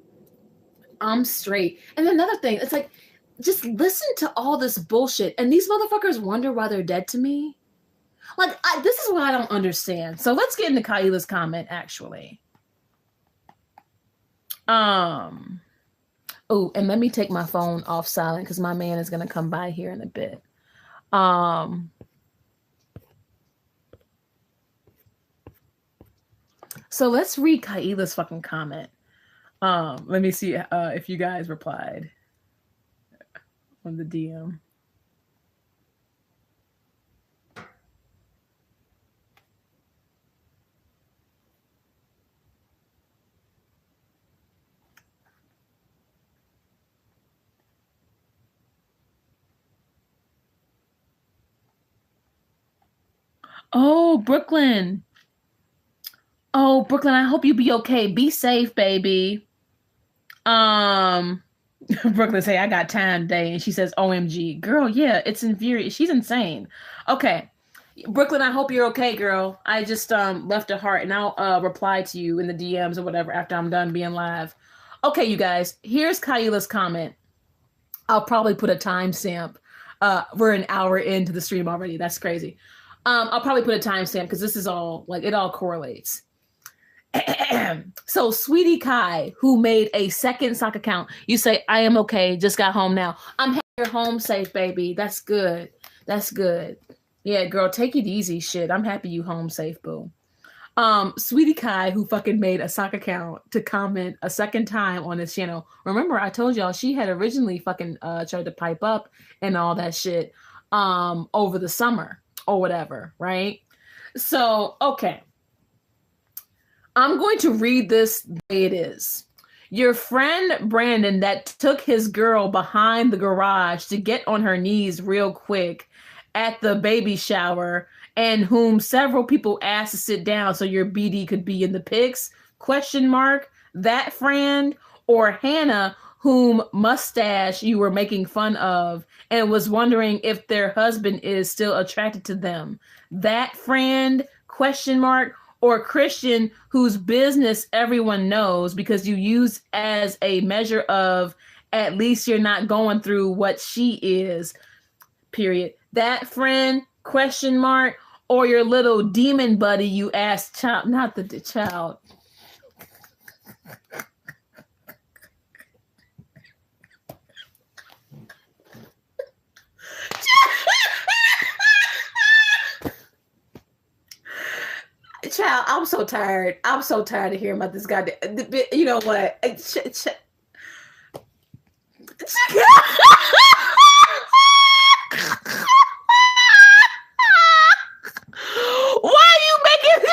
I'm straight. And another thing, it's like, just listen to all this bullshit. And these motherfuckers wonder why they're dead to me. Like, this is what I don't understand. So let's get into Kyela's comment, actually. Oh, and let me take my phone off silent because my man is going to come by here in a bit. So let's read Kyela's fucking comment. Let me see if you guys replied on the DM. Oh, Brooklyn. Oh, Brooklyn, I hope you be okay. Be safe, baby. Brooklyn say, I got time today. And she says, OMG. Girl, yeah, it's infuriating. She's insane. Okay. Brooklyn, I hope you're okay, girl. I just left a heart, and I'll reply to you in the DMs or whatever after I'm done being live. Okay, you guys, here's Kyela's comment. I'll probably put a timestamp. We're an hour into the stream already. That's crazy. I'll probably put a timestamp because this is all, like, it all correlates. So Sweetie Kai, who made a second sock account, you say, I am okay, just got home now. I'm happy you're home safe, baby. That's good. That's good. Yeah, girl, take it easy, shit. I'm happy you home safe, boo. Sweetie Kai, who fucking made a sock account to comment a second time on this channel. Remember, I told y'all she had originally fucking tried to pipe up and all that shit over the summer or whatever, right? So, okay. I'm going to read this the way it is. Your friend Brandon that took his girl behind the garage to get on her knees real quick at the baby shower, and whom several people asked to sit down so your BD could be in the pics? Question mark. That friend, or Hannah, whom mustache you were making fun of and was wondering if their husband is still attracted to them? That friend? Question mark. Or Christian, whose business everyone knows because you use as a measure of at least you're not going through what she is, period. That friend? Question mark. Or your little demon buddy you asked child, not the child. Child, I'm so tired. I'm so tired of hearing about this guy. You know what? Why are you making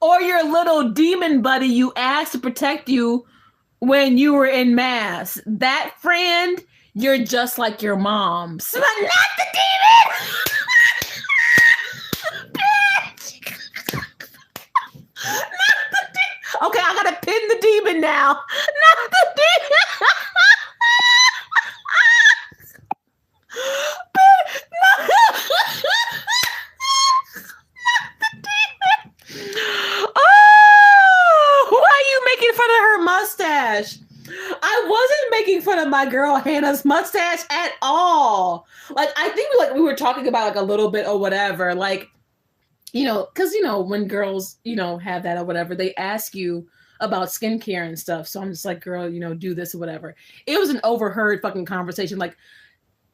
or your little demon buddy you asked to protect you when you were in mass? That friend? You're just like your mom. So not the demon. Okay, I gotta pin the demon now. Not the demon. Oh, why are you making fun of her mustache? I wasn't making fun of my girl Hannah's mustache at all. Like, I think we were talking about like a little bit or whatever, like, you know, because, you know, when girls, you know, have that or whatever, they ask you about skincare and stuff. So I'm just like, girl, you know, do this or whatever. It was an overheard fucking conversation. Like,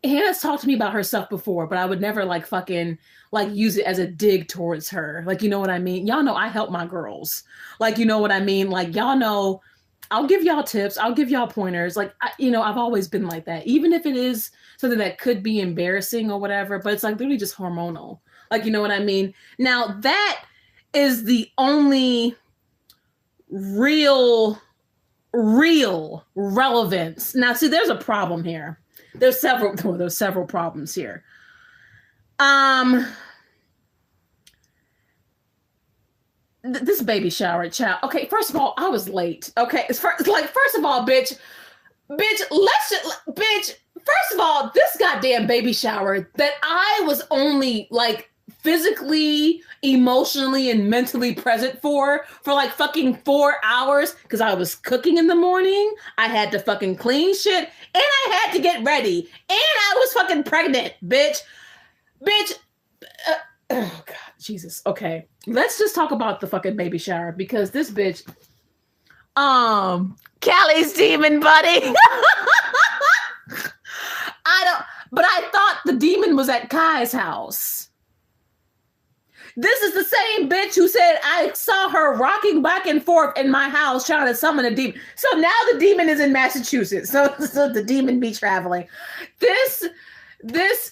Hannah's talked to me about her stuff before, but I would never like fucking like use it as a dig towards her. Like, you know what I mean? Y'all know I help my girls. Like, you know what I mean? Like, y'all know I'll give y'all tips. I'll give y'all pointers. Like, you know, I've always been like that, even if it is something that could be embarrassing or whatever, but it's like literally just hormonal. Like, you know what I mean? Now, that is the only real relevance. Now, see, there's a problem here. There's several problems here. This baby shower, child. Okay, first of all, I was late. Okay, first of all, bitch, first of all, this goddamn baby shower that I was only like physically, emotionally, and mentally present for like fucking 4 hours, because I was cooking in the morning, I had to fucking clean shit, and I had to get ready, and I was fucking pregnant, bitch. Oh God, Jesus. Okay, let's just talk about the fucking baby shower, because this bitch, Callie's demon buddy. But I thought the demon was at Kai's house. This is the same bitch who said I saw her rocking back and forth in my house trying to summon a demon. So now the demon is in Massachusetts. So the demon be traveling. This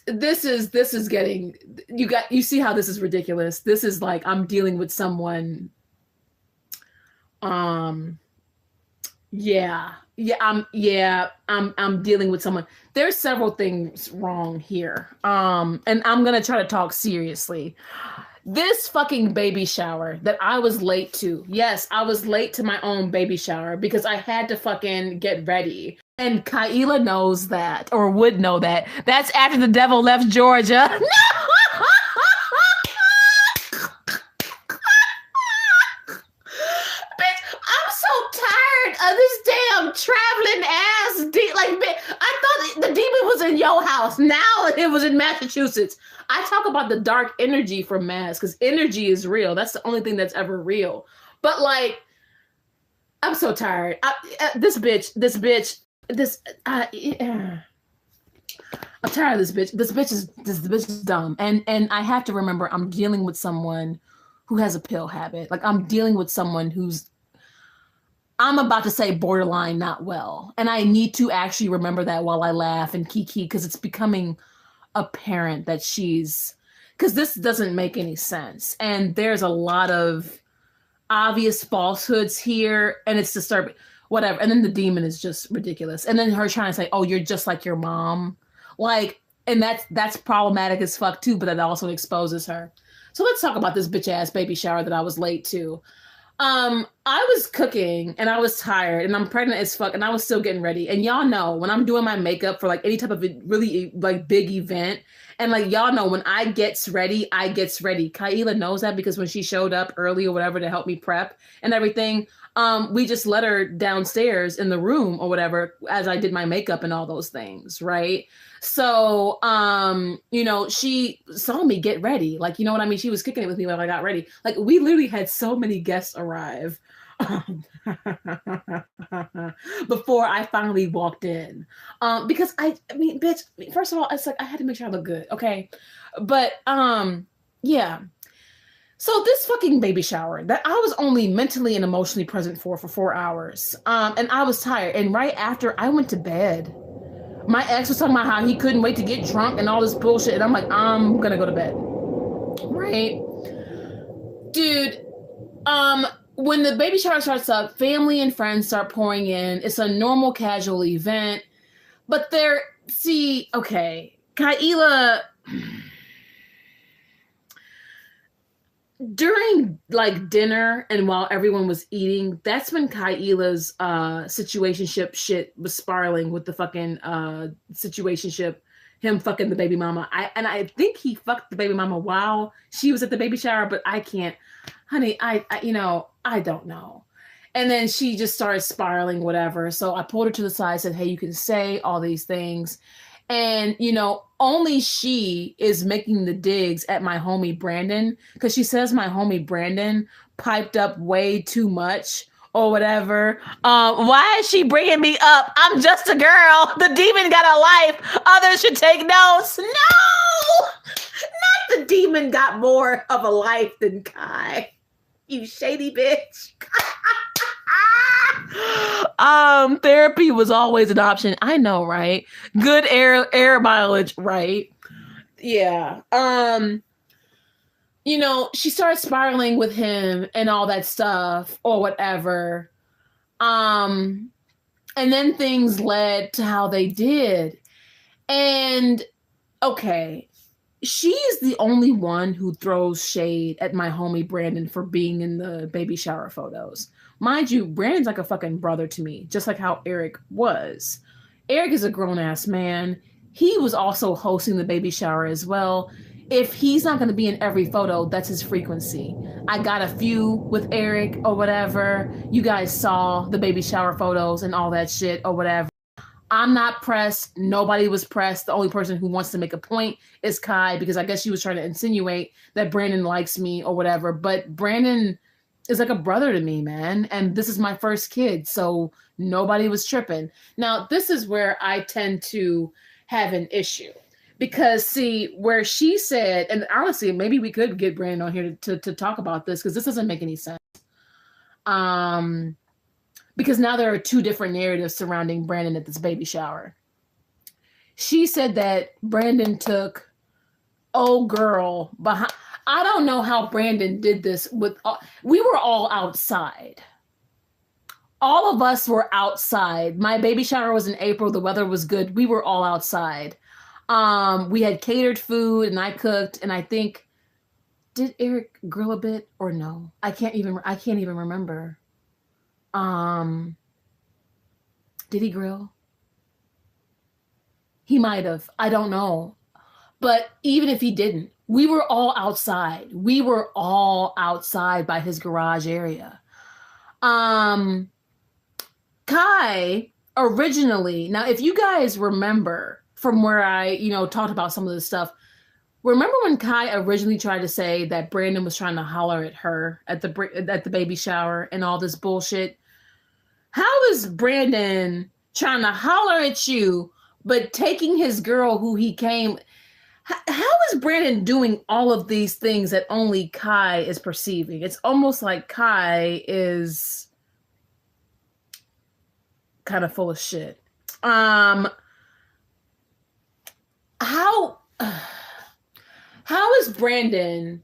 is getting, you see how this is ridiculous. This is like, I'm dealing with someone. I'm dealing with someone. There's several things wrong here. And I'm going to try to talk seriously. This fucking baby shower that I was late to. Yes, I was late to my own baby shower because I had to fucking get ready. And Kyela knows that, or would know that. That's after the devil left Georgia. No! Bitch, I'm so tired of this damn traveling ass. I thought the demon was in your house. Now it was in Massachusetts. I talk about the dark energy from Mass because energy is real. That's the only thing that's ever real. But like, I'm so tired. I'm tired of this bitch. This bitch is dumb. And I have to remember I'm dealing with someone who has a pill habit. Like, I'm dealing with someone who's, I'm about to say borderline not well. And I need to actually remember that while I laugh and kiki, because it's becoming apparent that because this doesn't make any sense. And there's a lot of obvious falsehoods here, and it's disturbing. Whatever. And then the demon is just ridiculous. And then her trying to say, "Oh, you're just like your mom," like, and that's problematic as fuck too. But that also exposes her. So let's talk about this bitch ass baby shower that I was late to. I was cooking and I was tired and I'm pregnant as fuck and I was still getting ready. And y'all know when I'm doing my makeup for like any type of really like big event, and like y'all know when I gets ready, I gets ready. Kyela knows that because when she showed up early or whatever to help me prep and everything, we just let her downstairs in the room or whatever as I did my makeup and all those things, right? So, she saw me get ready. Like, you know what I mean? She was kicking it with me when I got ready. Like, we literally had so many guests arrive before I finally walked in. Because I mean, bitch, first of all, it's like I had to make sure I look good, okay? But, yeah. So this fucking baby shower that I was only mentally and emotionally present for 4 hours. And I was tired. And right after I went to bed, my ex was talking about how he couldn't wait to get drunk and all this bullshit. And I'm like, I'm gonna go to bed. Right? Dude, when the baby shower starts up, family and friends start pouring in. It's a normal, casual event. But Kyela, during like dinner and while everyone was eating, that's when Kyela's situationship shit was spiraling with the fucking situationship, him fucking the baby mama. I think he fucked the baby mama while she was at the baby shower, but I can't, honey, I don't know. And then she just started spiraling, whatever. So I pulled her to the side, said, "Hey, you can say all these things." And, only she is making the digs at my homie Brandon because she says my homie Brandon piped up way too much or whatever. Why is she bringing me up? I'm just a girl. The demon got a life. Others should take notes. No! Not the demon got more of a life than Kai. You shady bitch. Therapy was always an option. I know, right? Good air mileage, right? Yeah. She started spiraling with him and all that stuff or whatever. And then things led to how they did. And okay, she is the only one who throws shade at my homie Brandon for being in the baby shower photos. Mind you, Brandon's like a fucking brother to me, just like how Eric was. Eric is a grown-ass man. He was also hosting the baby shower as well. If he's not going to be in every photo, that's his frequency. I got a few with Eric or whatever. You guys saw the baby shower photos and all that shit or whatever. I'm not pressed. Nobody was pressed. The only person who wants to make a point is Kai, because I guess she was trying to insinuate that Brandon likes me or whatever. But Brandon is like a brother to me, man. And this is my first kid, so nobody was tripping. Now, this is where I tend to have an issue. Because, see, where she said, and honestly, maybe we could get Brandon on here to talk about this, because this doesn't make any sense. Because now there are two different narratives surrounding Brandon at this baby shower. She said that Brandon took old girl behind. I don't know how Brandon did this we were all outside. All of us were outside. My baby shower was in April. The weather was good. We were all outside. We had catered food and I cooked, and I think, did Eric grill a bit or no? I can't even remember. Did he grill? He might have. I don't know. But even if he didn't, we were all outside. We were all outside by his garage area. Kai originally, now if you guys remember from where I, talked about some of this stuff, remember when Kai originally tried to say that Brandon was trying to holler at her at the baby shower and all this bullshit? How is Brandon trying to holler at you, but taking his girl who he came... How is Brandon doing all of these things that only Kai is perceiving? It's almost like Kai is kind of full of shit. How is Brandon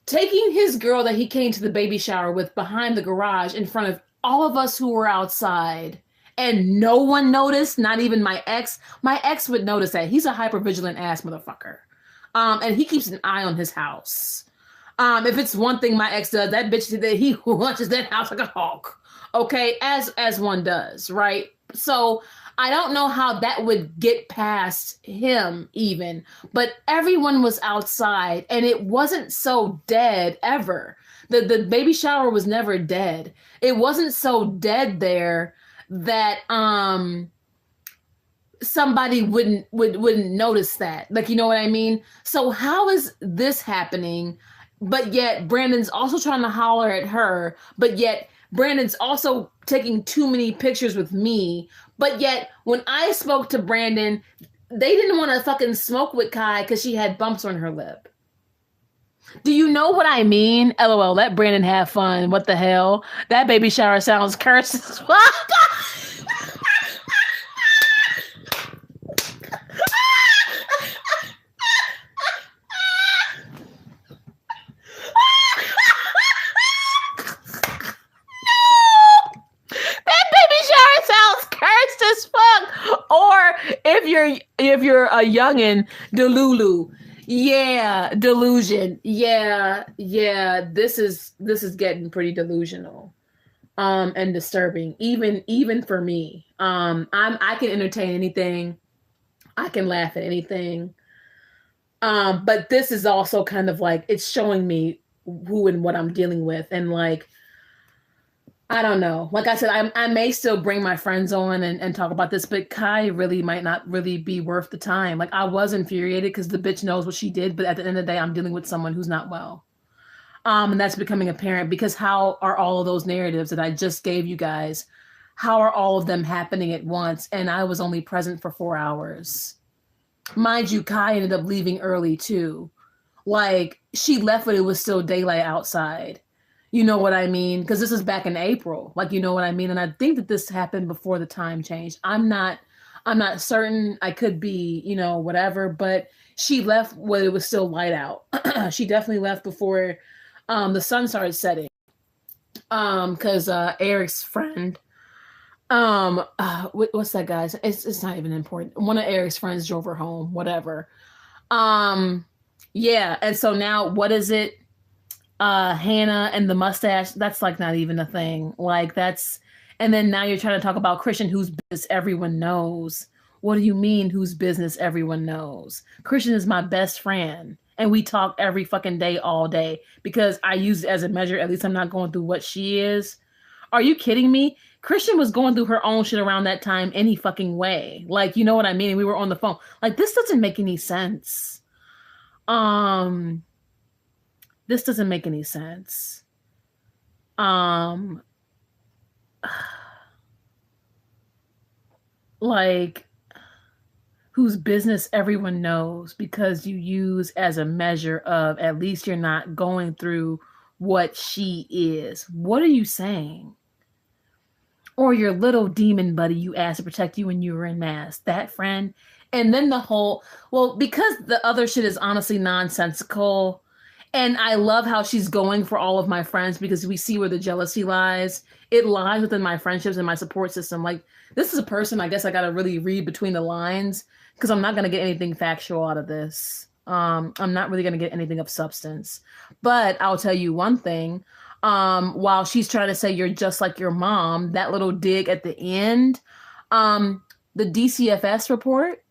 taking his girl that he came to the baby shower with behind the garage in front of all of us who were outside, and no one noticed, not even my ex. My ex would notice that. He's a hypervigilant ass motherfucker. And he keeps an eye on his house. If it's one thing my ex does, that bitch, that he watches that house like a hawk. Okay, as one does, right? So I don't know how that would get past him even, but everyone was outside and it wasn't so dead ever. The baby shower was never dead. It wasn't so dead there that somebody wouldn't notice that. Like, you know what I mean? So how is this happening? But yet Brandon's also trying to holler at her, but yet Brandon's also taking too many pictures with me. But yet when I spoke to Brandon, they didn't want to fucking smoke with Kai because she had bumps on her lip. Do you know what I mean? LOL, let Brandon have fun. What the hell? That baby shower sounds cursed as fuck. Or if you're a youngin, Delulu. Yeah, delusion. Yeah. This is getting pretty delusional. And disturbing. Even for me. I can entertain anything. I can laugh at anything. But this is also kind of like, it's showing me who and what I'm dealing with. And like, I don't know. Like I said, I may still bring my friends on and talk about this, but Kai really might not really be worth the time. Like, I was infuriated because the bitch knows what she did, but at the end of the day, I'm dealing with someone who's not well. And that's becoming apparent because how are all of those narratives that I just gave you guys, how are all of them happening at once? And I was only present for 4 hours. Mind you, Kai ended up leaving early too. Like, she left when it was still daylight outside. You know what I mean? Because this is back in April. Like, you know what I mean? And I think that this happened before the time changed. I'm not certain. I could be, whatever. But she left when it was still light out. She definitely left before the sun started setting. Because Eric's friend, what's that guy's? It's not even important. One of Eric's friends drove her home. Whatever. Yeah. And so now, what is it? Hannah and the mustache, that's like not even a thing. Like, that's, and then now you're trying to talk about Christian, whose business everyone knows. What do you mean whose business everyone knows? Christian is my best friend and we talk every fucking day, all day, because I use it as a measure. At least I'm not going through what she is. Are you kidding me? Christian was going through her own shit around that time any fucking way. Like, you know what I mean? We were on the phone. Like, this doesn't make any sense. This doesn't make any sense. Like, whose business everyone knows because you use as a measure of at least you're not going through what she is. What are you saying? Or your little demon buddy you asked to protect you when you were in mass, that friend. And then the whole, well, because the other shit is honestly nonsensical. And I love how she's going for all of my friends because we see where the jealousy lies. It lies within my friendships and my support system. Like, this is a person I guess I got to really read between the lines because I'm not going to get anything factual out of this. I'm not really going to get anything of substance. But I'll tell you one thing. While she's trying to say you're just like your mom, that little dig at the end, the DCFS report.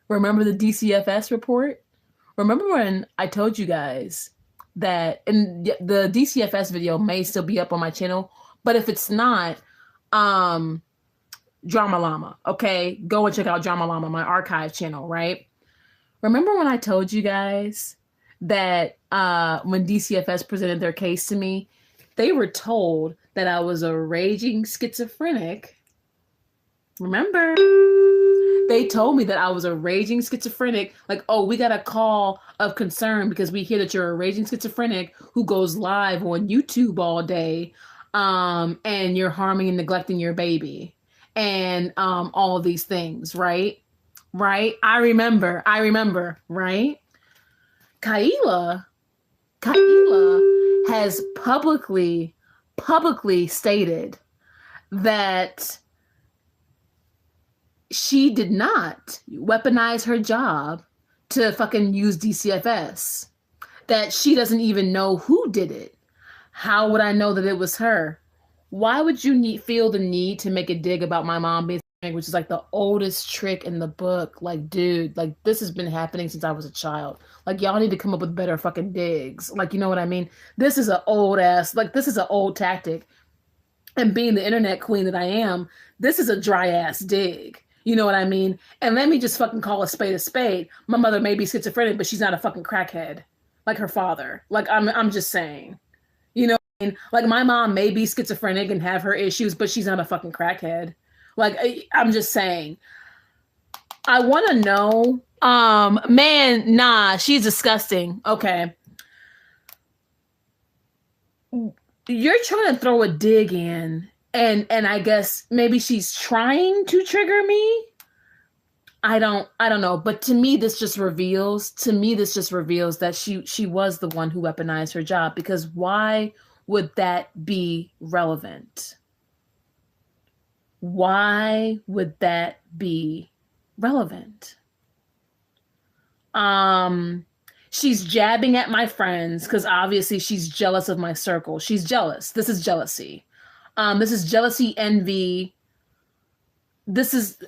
Remember the DCFS report? Remember when I told you guys that, and the DCFS video may still be up on my channel, but if it's not, Drama Llama, okay? Go and check out Drama Llama, my archive channel, right? Remember when I told you guys that when DCFS presented their case to me, they were told that I was a raging schizophrenic. Remember? They told me that I was a raging schizophrenic. Like, oh, we got a call of concern because we hear that you're a raging schizophrenic who goes live on YouTube all day, and you're harming and neglecting your baby, and all of these things, right? Right? I remember, right? Kyela Kyela has publicly stated that she did not weaponize her job to fucking use DCFS. That she doesn't even know who did it. How would I know that it was her? Why would you feel the need to make a dig about my mom being, which is like the oldest trick in the book? Like, dude, like this has been happening since I was a child. Like, y'all need to come up with better fucking digs. Like, you know what I mean? This is an old ass, like this is an old tactic. And being the internet queen that I am, this is a dry ass dig. You know what I mean? And let me just fucking call a spade a spade. My mother may be schizophrenic, but she's not a fucking crackhead like her father. Like, I'm just saying. You know what I mean? Like, my mom may be schizophrenic and have her issues, but she's not a fucking crackhead. Like, I'm just saying. I want to know. Man, nah, she's disgusting. Okay. You're trying to throw a dig in, and I guess maybe she's trying to trigger me. I don't know, but to me this just reveals that she was the one who weaponized her job, because why would that be relevant? Why would that be relevant? She's jabbing at my friends because obviously she's jealous of my circle. She's jealous. This is jealousy. This is jealousy, envy. This is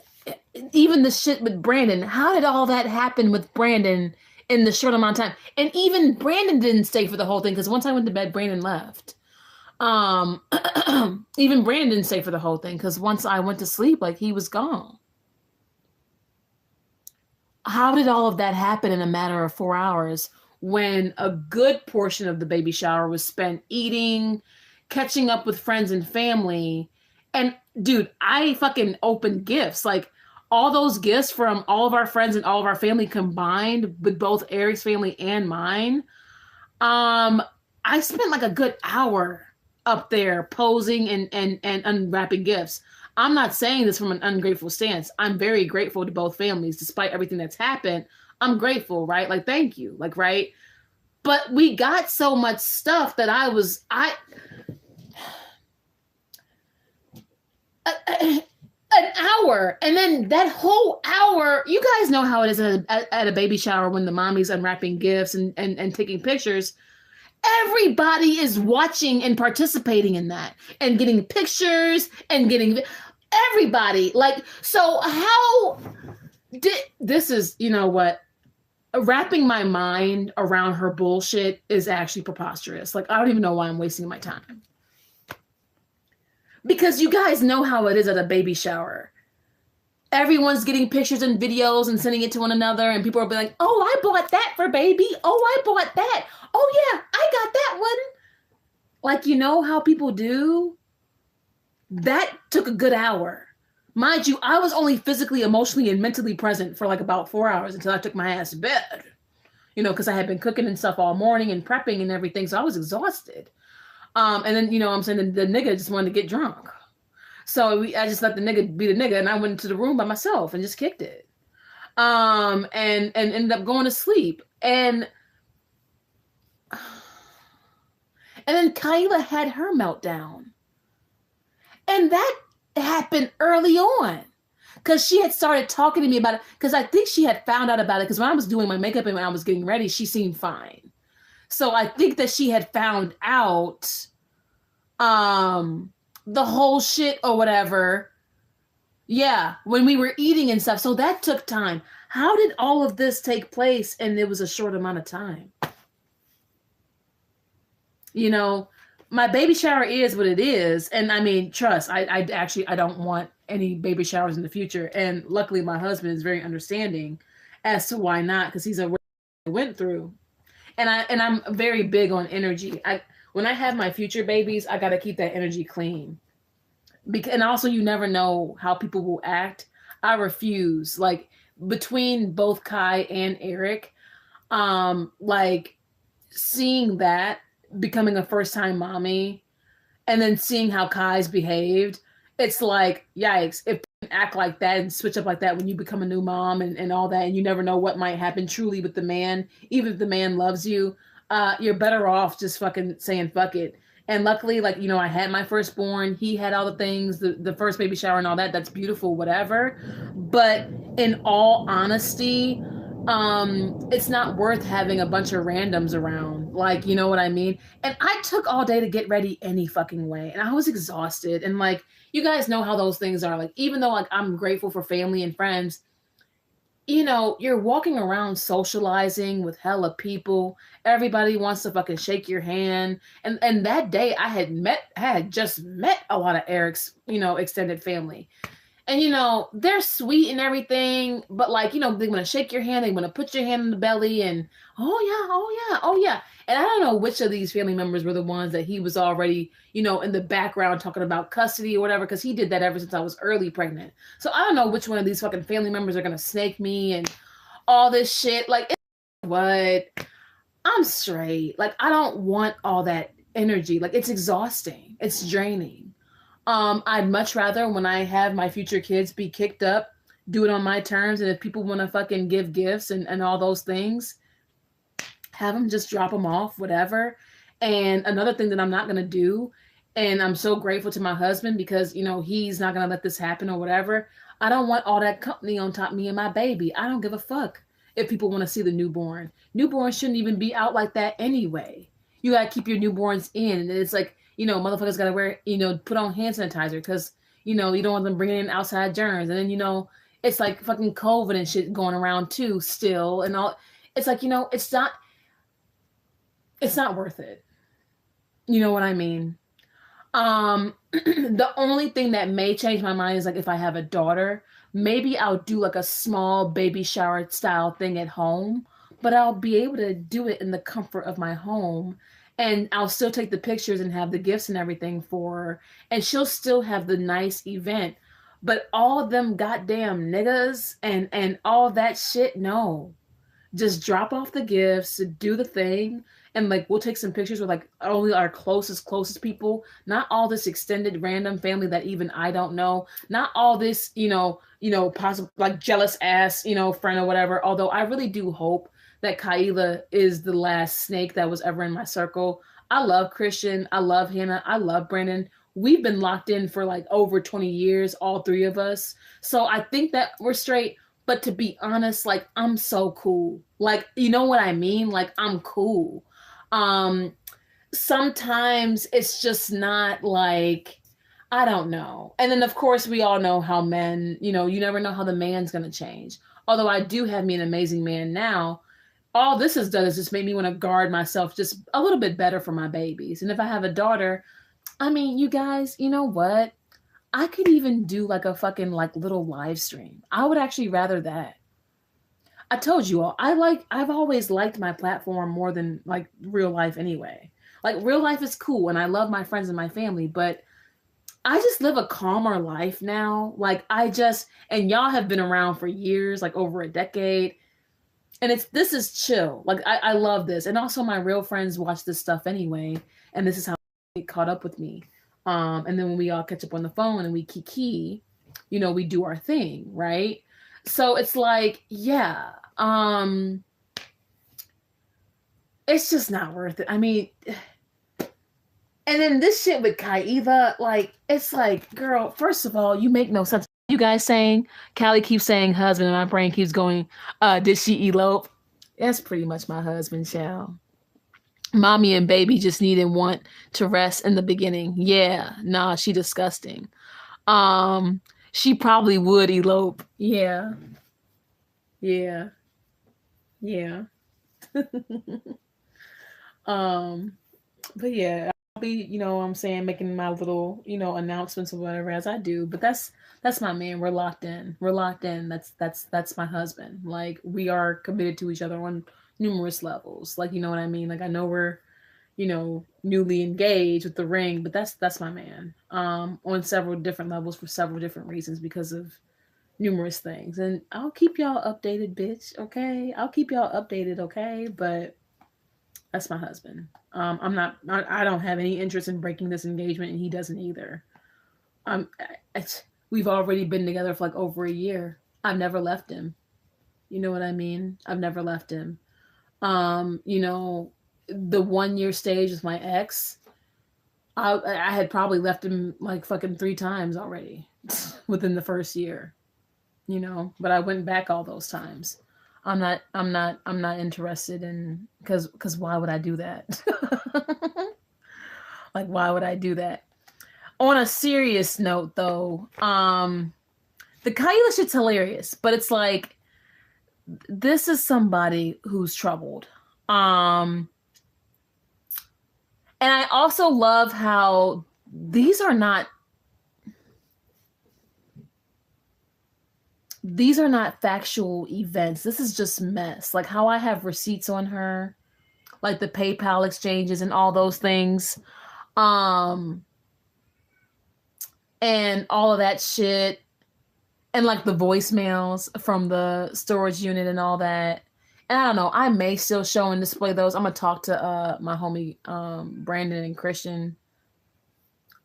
even the shit with Brandon. How did all that happen with Brandon in the short amount of time? And even Brandon didn't stay for the whole thing, because once I went to bed, Brandon left. Even Brandon didn't stay for the whole thing, because once I went to sleep, like, he was gone. How did all of that happen in a matter of 4 hours when a good portion of the baby shower was spent eating, catching up with friends and family? And dude, I fucking opened gifts. Like, all those gifts from all of our friends and all of our family combined with both Eric's family and mine. I spent like a good hour up there posing and unwrapping gifts. I'm not saying this from an ungrateful stance. I'm very grateful to both families, despite everything that's happened. I'm grateful, right? Like, thank you, like, right? But we got so much stuff that an hour, and then that whole hour, you guys know how it is at a baby shower when the mommy's unwrapping gifts and taking pictures. Everybody is watching and participating in that and getting pictures and getting everybody. Like, so how did this is, you know what? Wrapping my mind around her bullshit is actually preposterous. Like, I don't even know why I'm wasting my time. Because you guys know how it is at a baby shower. Everyone's getting pictures and videos and sending it to one another, and people will be like, oh, I bought that for baby. Oh, I bought that. Oh, yeah, I got that one. Like, you know how people do? That took a good hour. Mind you, I was only physically, emotionally, and mentally present for like about 4 hours until I took my ass to bed. You know, because I had been cooking and stuff all morning and prepping and everything, so I was exhausted. And then, you know what I'm saying, the nigga just wanted to get drunk. So I just let the nigga be the nigga, and I went into the room by myself and just kicked it. And ended up going to sleep. And then Kyela had her meltdown. And that happened early on. Because she had started talking to me about it. Because I think she had found out about it. Because when I was doing my makeup and when I was getting ready, she seemed fine. So I think that she had found out the whole shit or whatever. Yeah, when we were eating and stuff. So that took time. How did all of this take place and it was a short amount of time? You know, my baby shower is what it is. And I mean, trust, I don't want any baby showers in the future. And luckily my husband is very understanding as to why not, because he's aware of what I went through. And I'm very big on energy. When I have my future babies, I got to keep that energy clean. And also, you never know how people will act. I refuse. Like, between both Kai and Eric, like, seeing that, becoming a first-time mommy, and then seeing how Kai's behaved, it's like, yikes. If you act like that and switch up like that when you become a new mom and all that, and you never know what might happen truly with the man, even if the man loves you, you're better off just fucking saying fuck it. And luckily, like, you know, I had my firstborn. He had all the things, the first baby shower and all that. That's beautiful, whatever. But in all honesty, it's not worth having a bunch of randoms around. Like, you know what I mean? And I took all day to get ready any fucking way. And I was exhausted. And like, you guys know how those things are. Like, even though like I'm grateful for family and friends, you know, you're walking around socializing with hella people. Everybody wants to fucking shake your hand. And that day I had just met a lot of Eric's, you know, extended family. And you know, they're sweet and everything, but like, you know, they want to shake your hand, they want to put your hand in the belly and oh yeah, oh yeah, oh yeah. And I don't know which of these family members were the ones that he was already, you know, in the background talking about custody or whatever, because he did that ever since I was early pregnant. So I don't know which one of these fucking family members are gonna snake me and all this shit. Like, what? I'm straight. Like, I don't want all that energy. Like, it's exhausting. It's draining. I'd much rather when I have my future kids be kicked up, do it on my terms. And if people want to fucking give gifts and all those things, have them just drop them off, whatever. And another thing that I'm not going to do, and I'm so grateful to my husband because, you know, he's not going to let this happen or whatever. I don't want all that company on top of me and my baby. I don't give a fuck if people want to see the newborn. Newborns shouldn't even be out like that anyway. You got to keep your newborns in. And it's like, you know, motherfuckers got to wear, you know, put on hand sanitizer because, you know, you don't want them bringing in outside germs. And then, you know, it's like fucking COVID and shit going around too still. And all, it's like, you know, it's not worth it. You know what I mean? The only thing that may change my mind is like if I have a daughter, maybe I'll do like a small baby shower style thing at home, but I'll be able to do it in the comfort of my home. And I'll still take the pictures and have the gifts and everything for her. And she'll still have the nice event. But all of them goddamn niggas and all that shit, no. Just drop off the gifts, do the thing, and like we'll take some pictures with like only our closest people, not all this extended random family that even I don't know, not all this, possible like jealous ass, friend or whatever. Although I really do hope that Kyela is the last snake that was ever in my circle. I love Christian, I love Hannah, I love Brandon. We've been locked in for like over 20 years, all three of us. So I think that we're straight. But to be honest, like, I'm so cool. Like, you know what I mean? Like, I'm cool. Sometimes it's just not like, I don't know. And then, of course, we all know how men, you never know how the man's going to change. Although I do have me an amazing man now, all this has done is just made me want to guard myself just a little bit better for my babies. And if I have a daughter, I mean, you guys, you know what? I could even do like a fucking like little live stream. I would actually rather that. I told you all, I've always liked my platform more than like real life anyway. Like real life is cool and I love my friends and my family, but I just live a calmer life now. Like and y'all have been around for years, like over a decade. And this is chill. Like I love this. And also my real friends watch this stuff anyway. And this is how they get caught up with me. And then when we all catch up on the phone and we kiki, we do our thing, right? So it's like, yeah, it's just not worth it. I mean, and then this shit with Kyela, like, it's like, girl, first of all, you make no sense. You guys saying, Callie keeps saying husband, and my brain keeps going, did she elope? That's pretty much my husband, child. Mommy and baby just need and want to rest in the beginning. Yeah, nah, she disgusting. She probably would elope. Yeah. Yeah. Yeah. But yeah, I'll be, I'm saying, making my little, announcements or whatever as I do. But that's my man. We're locked in. We're locked in. That's my husband. Like, we are committed to each other on numerous levels. Like, you know what I mean? Like, I know we're, newly engaged with the ring, but that's my man. On several different levels for several different reasons because of numerous things. And I'll keep y'all updated, bitch. Okay. I'll keep y'all updated. Okay. But that's my husband. I don't have any interest in breaking this engagement, and he doesn't either. We've already been together for like over a year. I've never left him. You know what I mean? I've never left him. the 1 year stage with my ex, I had probably left him like fucking 3 times already within the first year, you know, but I went back all those times. I'm not interested in, cuz why would I do that? Like, why would I do that? On a serious note though, the Kyela shit's hilarious, but it's like, this is somebody who's troubled. And I also love how these are not factual events. This is just mess. Like how I have receipts on her, like the PayPal exchanges and all those things. And all of that shit. And like the voicemails from the storage unit and all that. And I don't know, I may still show and display those. I'm gonna talk to my homie Brandon and Christian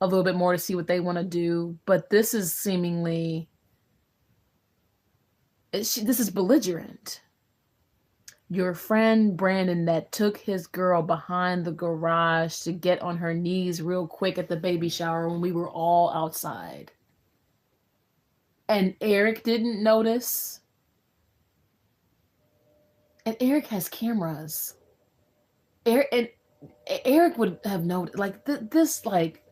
a little bit more to see what they want to do. But this is seemingly, this is belligerent. Your friend Brandon that took his girl behind the garage to get on her knees real quick at the baby shower when we were all outside. And Eric didn't notice. And Eric has cameras. Eric would have noticed. Like, this, like,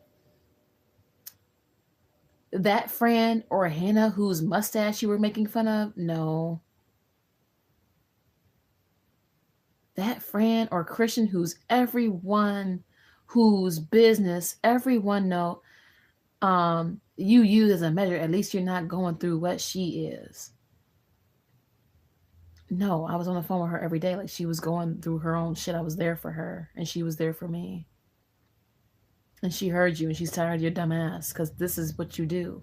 that friend or Hannah whose mustache you were making fun of? No. That friend or Christian who's everyone, whose business everyone know, you use as a measure, at least you're not going through what she is. No, I was on the phone with her every day. Like, she was going through her own shit. I was there for her and she was there for me. And she heard you and she's tired of your dumb ass, because this is what you do.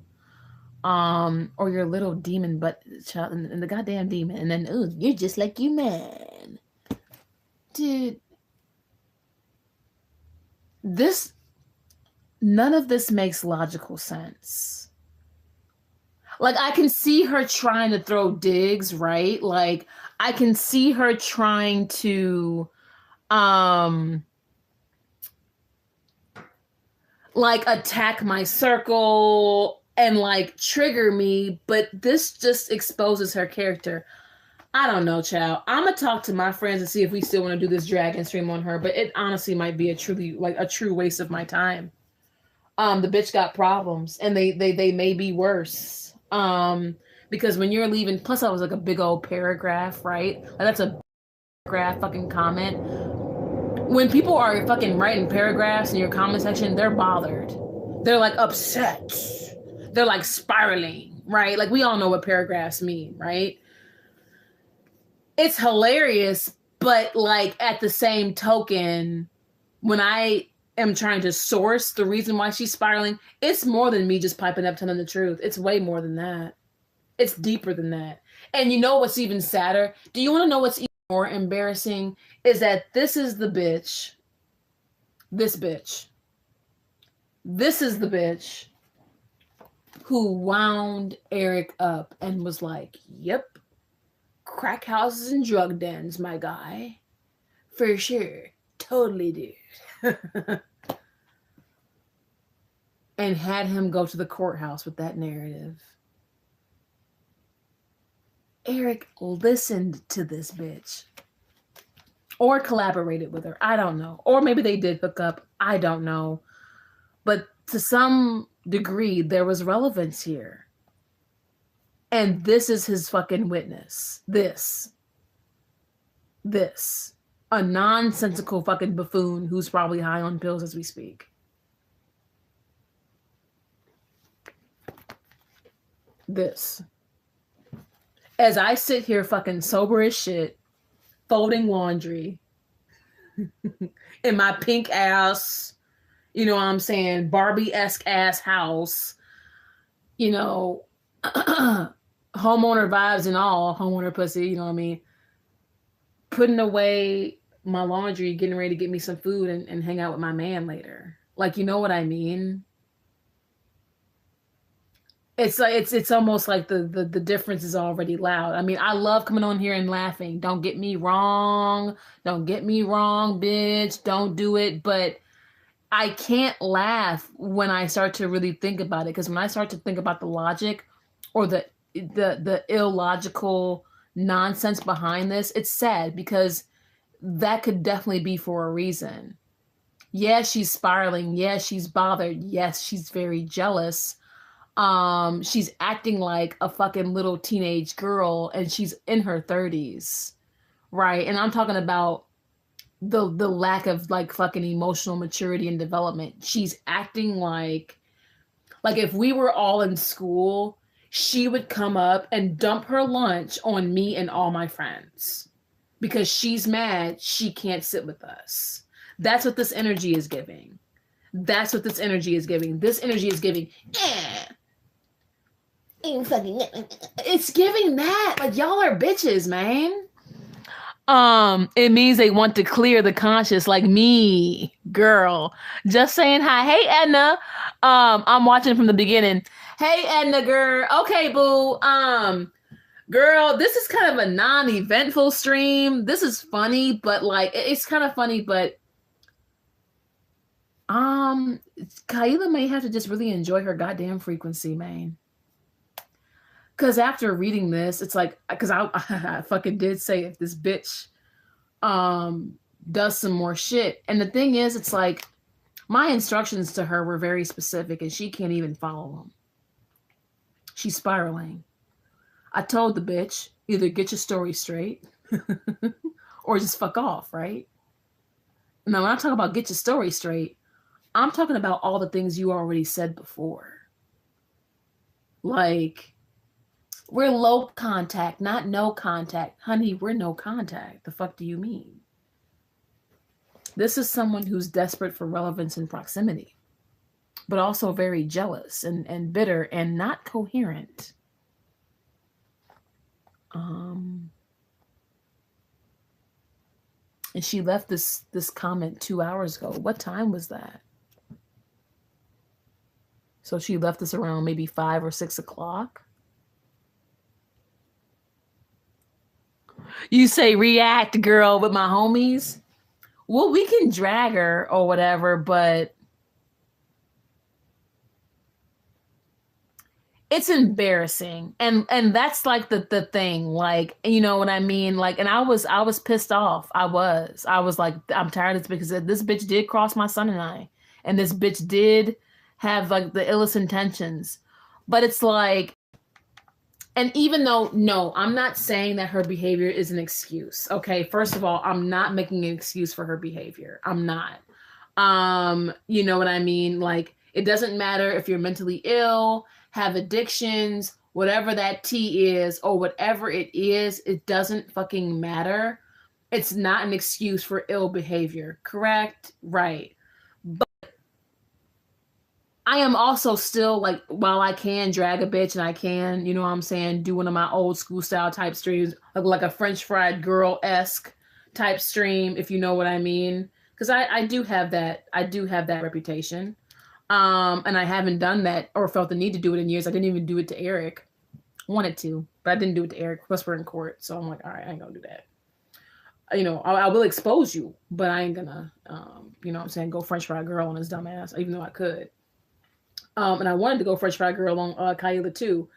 Or your little demon butt child and the goddamn demon. And then, ooh, you're just like you, man. Dude. None of this makes logical sense. Like, I can see her trying to throw digs, right? Like, I can see her trying to, like, attack my circle and, like, trigger me, but this just exposes her character. I don't know, child. I'm gonna talk to my friends and see if we still want to do this dragon stream on her, but it honestly might be a true waste of my time. The bitch got problems, and they may be worse. Because when you're leaving, plus I was like a big old paragraph, right? Like, that's a paragraph fucking comment. When people are fucking writing paragraphs in your comment section, they're bothered. They're like upset. They're like spiraling, right? Like, we all know what paragraphs mean, right? It's hilarious, but like, at the same token, when I am trying to source the reason why she's spiraling, it's more than me just piping up telling the truth. It's way more than that. It's deeper than that. And you know what's even sadder? Do you want to know what's even more embarrassing? Is that this is the bitch. This bitch. This is the bitch who wound Eric up and was like, yep, crack houses and drug dens, my guy. For sure. Totally, dude. And had him go to the courthouse with that narrative. Eric listened to this bitch. Or collaborated with her. I don't know. Or maybe they did hook up. I don't know. But to some degree, there was relevance here. And this is his fucking witness. This. A nonsensical fucking buffoon who's probably high on pills as we speak. This. As I sit here fucking sober as shit, folding laundry in my pink ass, you know what I'm saying, Barbie-esque ass house, you know, homeowner vibes and all, homeowner pussy, you know what I mean, putting away my laundry, getting ready to get me some food and hang out with my man later. Like, you know what I mean? It's like it's almost like the difference is already loud. I mean, I love coming on here and laughing. Don't get me wrong. Don't get me wrong, bitch. Don't do it. But I can't laugh when I start to really think about it, because when I start to think about the logic or the illogical nonsense behind this, it's sad, because that could definitely be for a reason. Yeah, she's spiraling. Yeah, she's bothered. Yes, she's very jealous. She's acting like a fucking little teenage girl, and she's in her 30s, right? And I'm talking about the lack of like fucking emotional maturity and development. She's acting like if we were all in school, she would come up and dump her lunch on me and all my friends because she's mad she can't sit with us. That's what this energy is giving. That's what this energy is giving. This energy is giving, it's giving that. Like, y'all are bitches, man. It means they want to clear the conscious, like me, girl. Just saying hi. Hey, Edna. I'm watching from the beginning. Hey, Edna, girl. Okay, boo. Girl, this is kind of a non-eventful stream. This is funny, but like, it's kind of funny, but Kyela may have to just really enjoy her goddamn frequency, man. Because after reading this, it's like, because I fucking did say, if this bitch does some more shit. And the thing is, it's like, my instructions to her were very specific, and she can't even follow them. She's spiraling. I told the bitch, either get your story straight or just fuck off, right? Now, when I talk about get your story straight, I'm talking about all the things you already said before. Like, we're low contact, not no contact. Honey, we're no contact. The fuck do you mean? This is someone who's desperate for relevance and proximity, but also very jealous and bitter and not coherent. And she left this comment 2 hours ago. What time was that? So she left this around maybe 5 or 6 o'clock. You say react, girl, with my homies. Well, we can drag her or whatever, but it's embarrassing. And that's like the thing, like, you know what I mean? Like, and I was pissed off. I was like, I'm tired of this, because this bitch did cross my son and I, and this bitch did have like the illest intentions. But it's like, and even though, no, I'm not saying that her behavior is an excuse. Okay, first of all, I'm not making an excuse for her behavior. I'm not. You know what I mean? Like, it doesn't matter if you're mentally ill, have addictions, whatever that T is, or whatever it is, it doesn't fucking matter. It's not an excuse for ill behavior. Correct? Right. But I am also still, like, while I can drag a bitch and I can, you know what I'm saying, do one of my old school style type streams, like a French fried girl-esque type stream, if you know what I mean. Because I do have that reputation. And I haven't done that or felt the need to do it in years. I didn't even do it to Eric. Wanted to, but I didn't do it to Eric. Plus we're in court. So I'm like, all right, I ain't gonna do that. You know, I will expose you, but I ain't gonna, you know what I'm saying, go French fried girl on his dumb ass, even though I could. And I wanted to go French fried girl on Kyela too.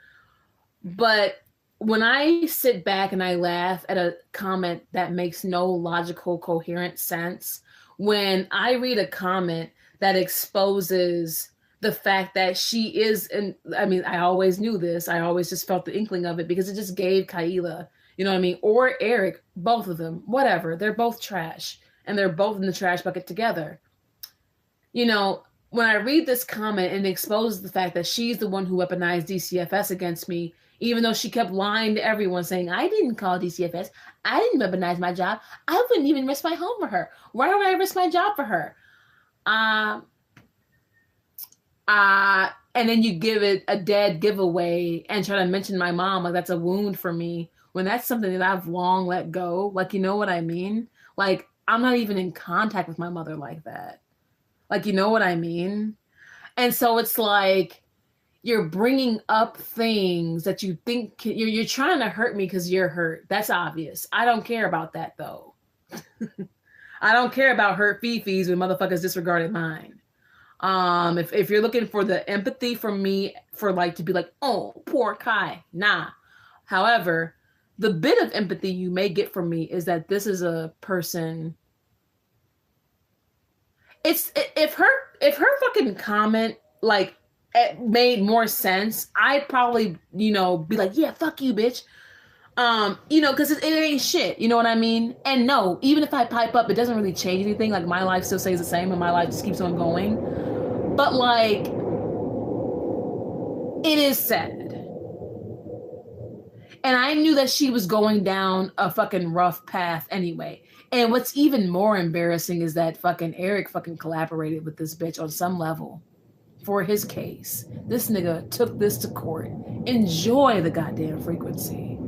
But when I sit back and I laugh at a comment that makes no logical, coherent sense, when I read a comment that exposes the fact that she is, and I mean, I always knew this. I always just felt the inkling of it, because it just gave Kyela, you know what I mean? Or Eric, both of them, whatever. They're both trash, and they're both in the trash bucket together. You know, when I read this comment and it exposes the fact that she's the one who weaponized DCFS against me, even though she kept lying to everyone, saying, I didn't call DCFS. I didn't weaponize my job. I wouldn't even risk my home for her. Why would I risk my job for her? And then you give it a dead giveaway and try to mention my mom like that's a wound for me, when that's something that I've long let go. Like, you know what I mean? Like, I'm not even in contact with my mother like that. Like, you know what I mean? And so it's like, you're bringing up things that you think you're trying to hurt me because you're hurt. That's obvious. I don't care about that though. I don't care about hurt fifis when motherfuckers disregarded mine. If you're looking for the empathy from me for like to be like, oh, poor Kai, nah. However, the bit of empathy you may get from me is that this is a person. If her fucking comment like it made more sense, I'd probably be like, yeah, fuck you, bitch. Because it ain't shit. You know what I mean? And no, even if I pipe up, it doesn't really change anything. Like my life still stays the same, and my life just keeps on going. But like, it is sad. And I knew that she was going down a fucking rough path anyway. And what's even more embarrassing is that fucking Eric fucking collaborated with this bitch on some level for his case. This nigga took this to court. Enjoy the goddamn frequency.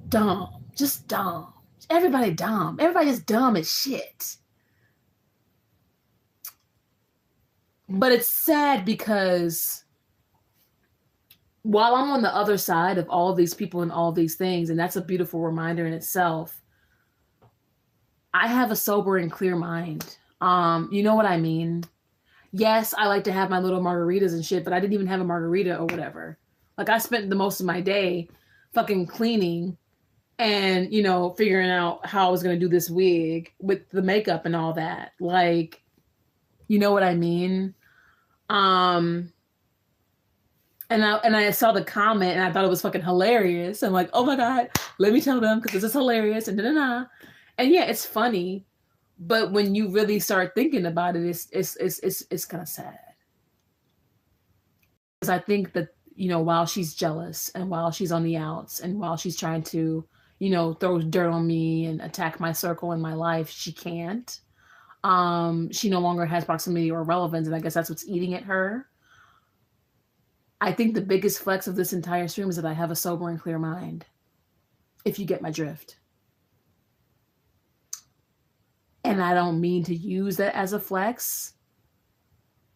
Dumb. Just dumb. Everybody dumb. Everybody just dumb as shit. But it's sad because while I'm on the other side of all these people and all these things, and that's a beautiful reminder in itself, I have a sober and clear mind. You know what I mean? Yes, I like to have my little margaritas and shit, but I didn't even have a margarita or whatever. Like I spent the most of my day fucking cleaning and, figuring out how I was going to do this wig with the makeup and all that. Like, you know what I mean? And I saw the comment and I thought it was fucking hilarious. I'm like, oh my God, let me tell them because this is hilarious and da-da-da. And yeah, it's funny, but when you really start thinking about it, it's kind of sad. Because I think that, while she's jealous and while she's on the outs and while she's trying to, throw dirt on me and attack my circle in my life, she can't. She no longer has proximity or relevance, and I guess that's what's eating at her. I think the biggest flex of this entire stream is that I have a sober and clear mind, if you get my drift. And I don't mean to use that as a flex,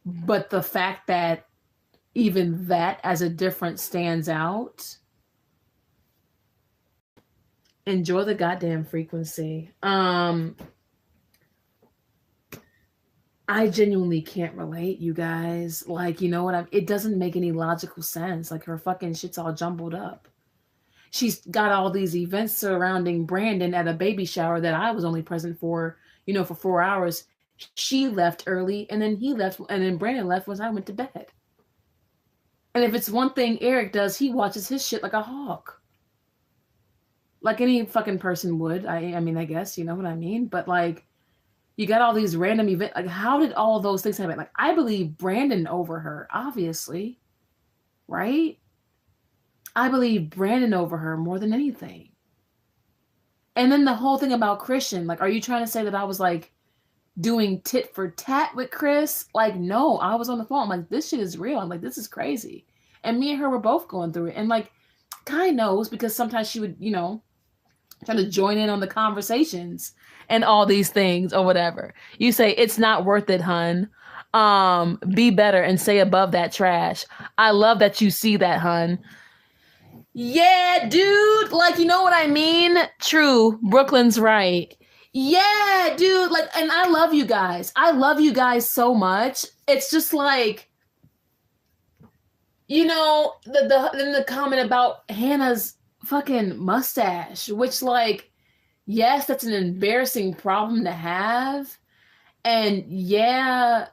but the fact that even that as a difference stands out. Enjoy the goddamn frequency. I genuinely can't relate, you guys. Like, you know what? It doesn't make any logical sense. Like, her fucking shit's all jumbled up. She's got all these events surrounding Brandon at a baby shower that I was only present for, for 4 hours. She left early, and then he left, and then Brandon left once I went to bed. And if it's one thing Eric does, he watches his shit like a hawk. Like any fucking person would. I mean, I guess, you know what I mean? But, like, you got all these random events. Like, how did all those things happen? Like, I believe Brandon over her, obviously. Right? I believe Brandon over her more than anything. And then the whole thing about Christian. Like, are you trying to say that I was, like, doing tit for tat with Chris? Like, no, I was on the phone. I'm like, this shit is real. I'm like, this is crazy. And me and her were both going through it. And, like, Kai knows because sometimes she would, try to join in on the conversations and all these things or whatever. You say, it's not worth it, hun. Be better and say above that trash. I love that you see that, hun. Yeah, dude. Like, you know what I mean? True. Brooklyn's right. Yeah, dude. Like, and I love you guys. I love you guys so much. It's just like, the comment about Hannah's fucking mustache, which, like, yes, that's an embarrassing problem to have. And yeah,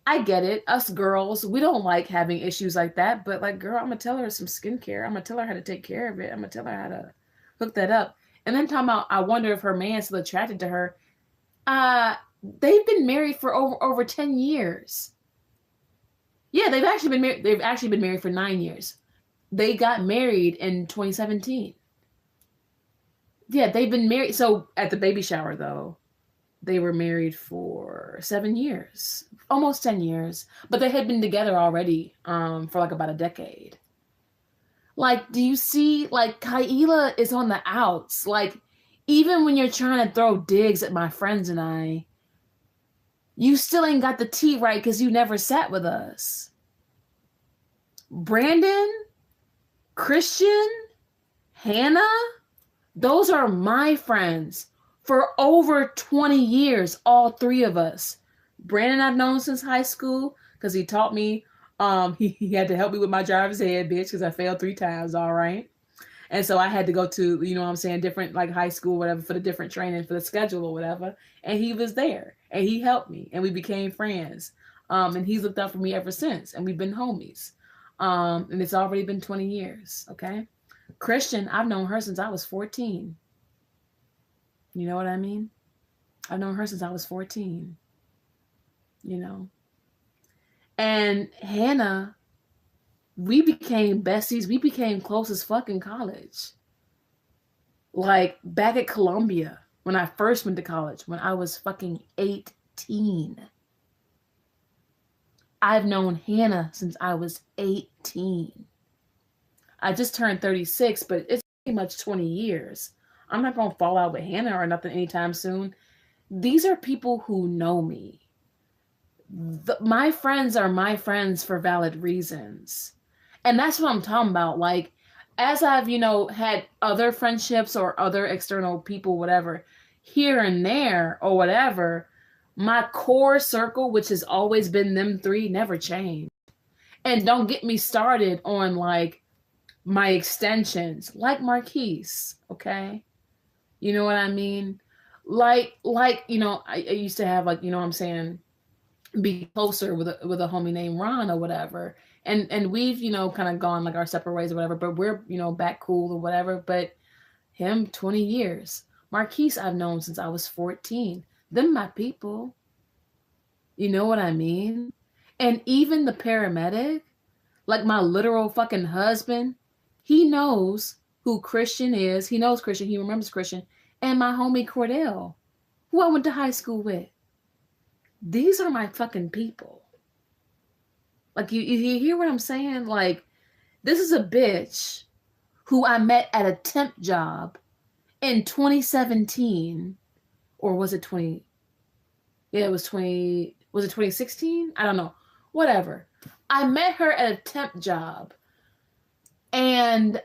I get it. Us girls, we don't like having issues like that. But, like, girl, I'm going to tell her some skincare. I'm going to tell her how to take care of it. I'm going to tell her how to hook that up. And then talking about, I wonder if her man's still attracted to her. They've been married for over 10 years. Yeah, they've actually been married for 9 years. They got married in 2017. Yeah, they've been married. So at the baby shower, though, they were married for 7 years, almost 10 years. But they had been together already for like about a decade. Like, do you see, like, Kyela is on the outs. Like, even when you're trying to throw digs at my friends and I, You still ain't got the tea right because you never sat with us. Brandon, Christian, Hannah, those are my friends for over 20 years, all three of us. Brandon I've known since high school because he taught me, he had to help me with my driver's ed, bitch, because I failed 3 times, all right? And so I had to go to, you know what I'm saying, different like high school, whatever, for the different training, for the schedule or whatever. And he was there and he helped me and we became friends. And he's looked out for me ever since. And we've been homies. And it's already been 20 years. Okay. Christian, I've known her since I was 14. You know what I mean? I've known her since I was 14. You know? And Hannah, we became besties. We became close as fuck in college. Like back at Columbia when I first went to college, when I was fucking 18. I've known Hannah since I was 18. I just turned 36, but it's pretty much 20 years. I'm not going to fall out with Hannah or nothing anytime soon. These are people who know me. My friends are my friends for valid reasons. And that's what I'm talking about. Like, as I've, you know, had other friendships or other external people, whatever, here and there or whatever, my core circle, which has always been them three, never changed. And don't get me started on like my extensions, like Marquise, okay? You know what I mean? Like, you know, I used to have like, you know what I'm saying, be closer with a homie named Ron or whatever. And we've, you know, kind of gone like our separate ways or whatever, but we're, you know, back cool or whatever. But him, 20 years. Marquise, I've known since I was 14. Them my people. You know what I mean? And even the paramedic, like my literal fucking husband, he knows who Christian is. He knows Christian. He remembers Christian. And my homie Cordell, who I went to high school with. These are my fucking people. Like, you hear what I'm saying? Like, this is a bitch who I met at a temp job in 2017. Or was it 20? Yeah, it was 20. Was it 2016? I don't know. Whatever. I met her at a temp job. And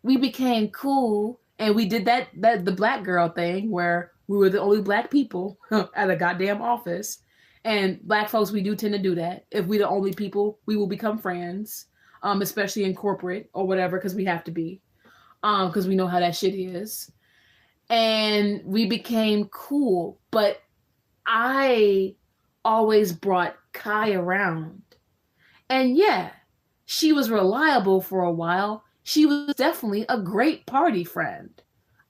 we became cool. And we did that the black girl thing where we were the only black people at a goddamn office. And black folks, we do tend to do that. If we're the only people, we will become friends, especially in corporate or whatever, because we have to be, because we know how that shit is. And we became cool. But I always brought Kai around. And yeah, she was reliable for a while. She was definitely a great party friend.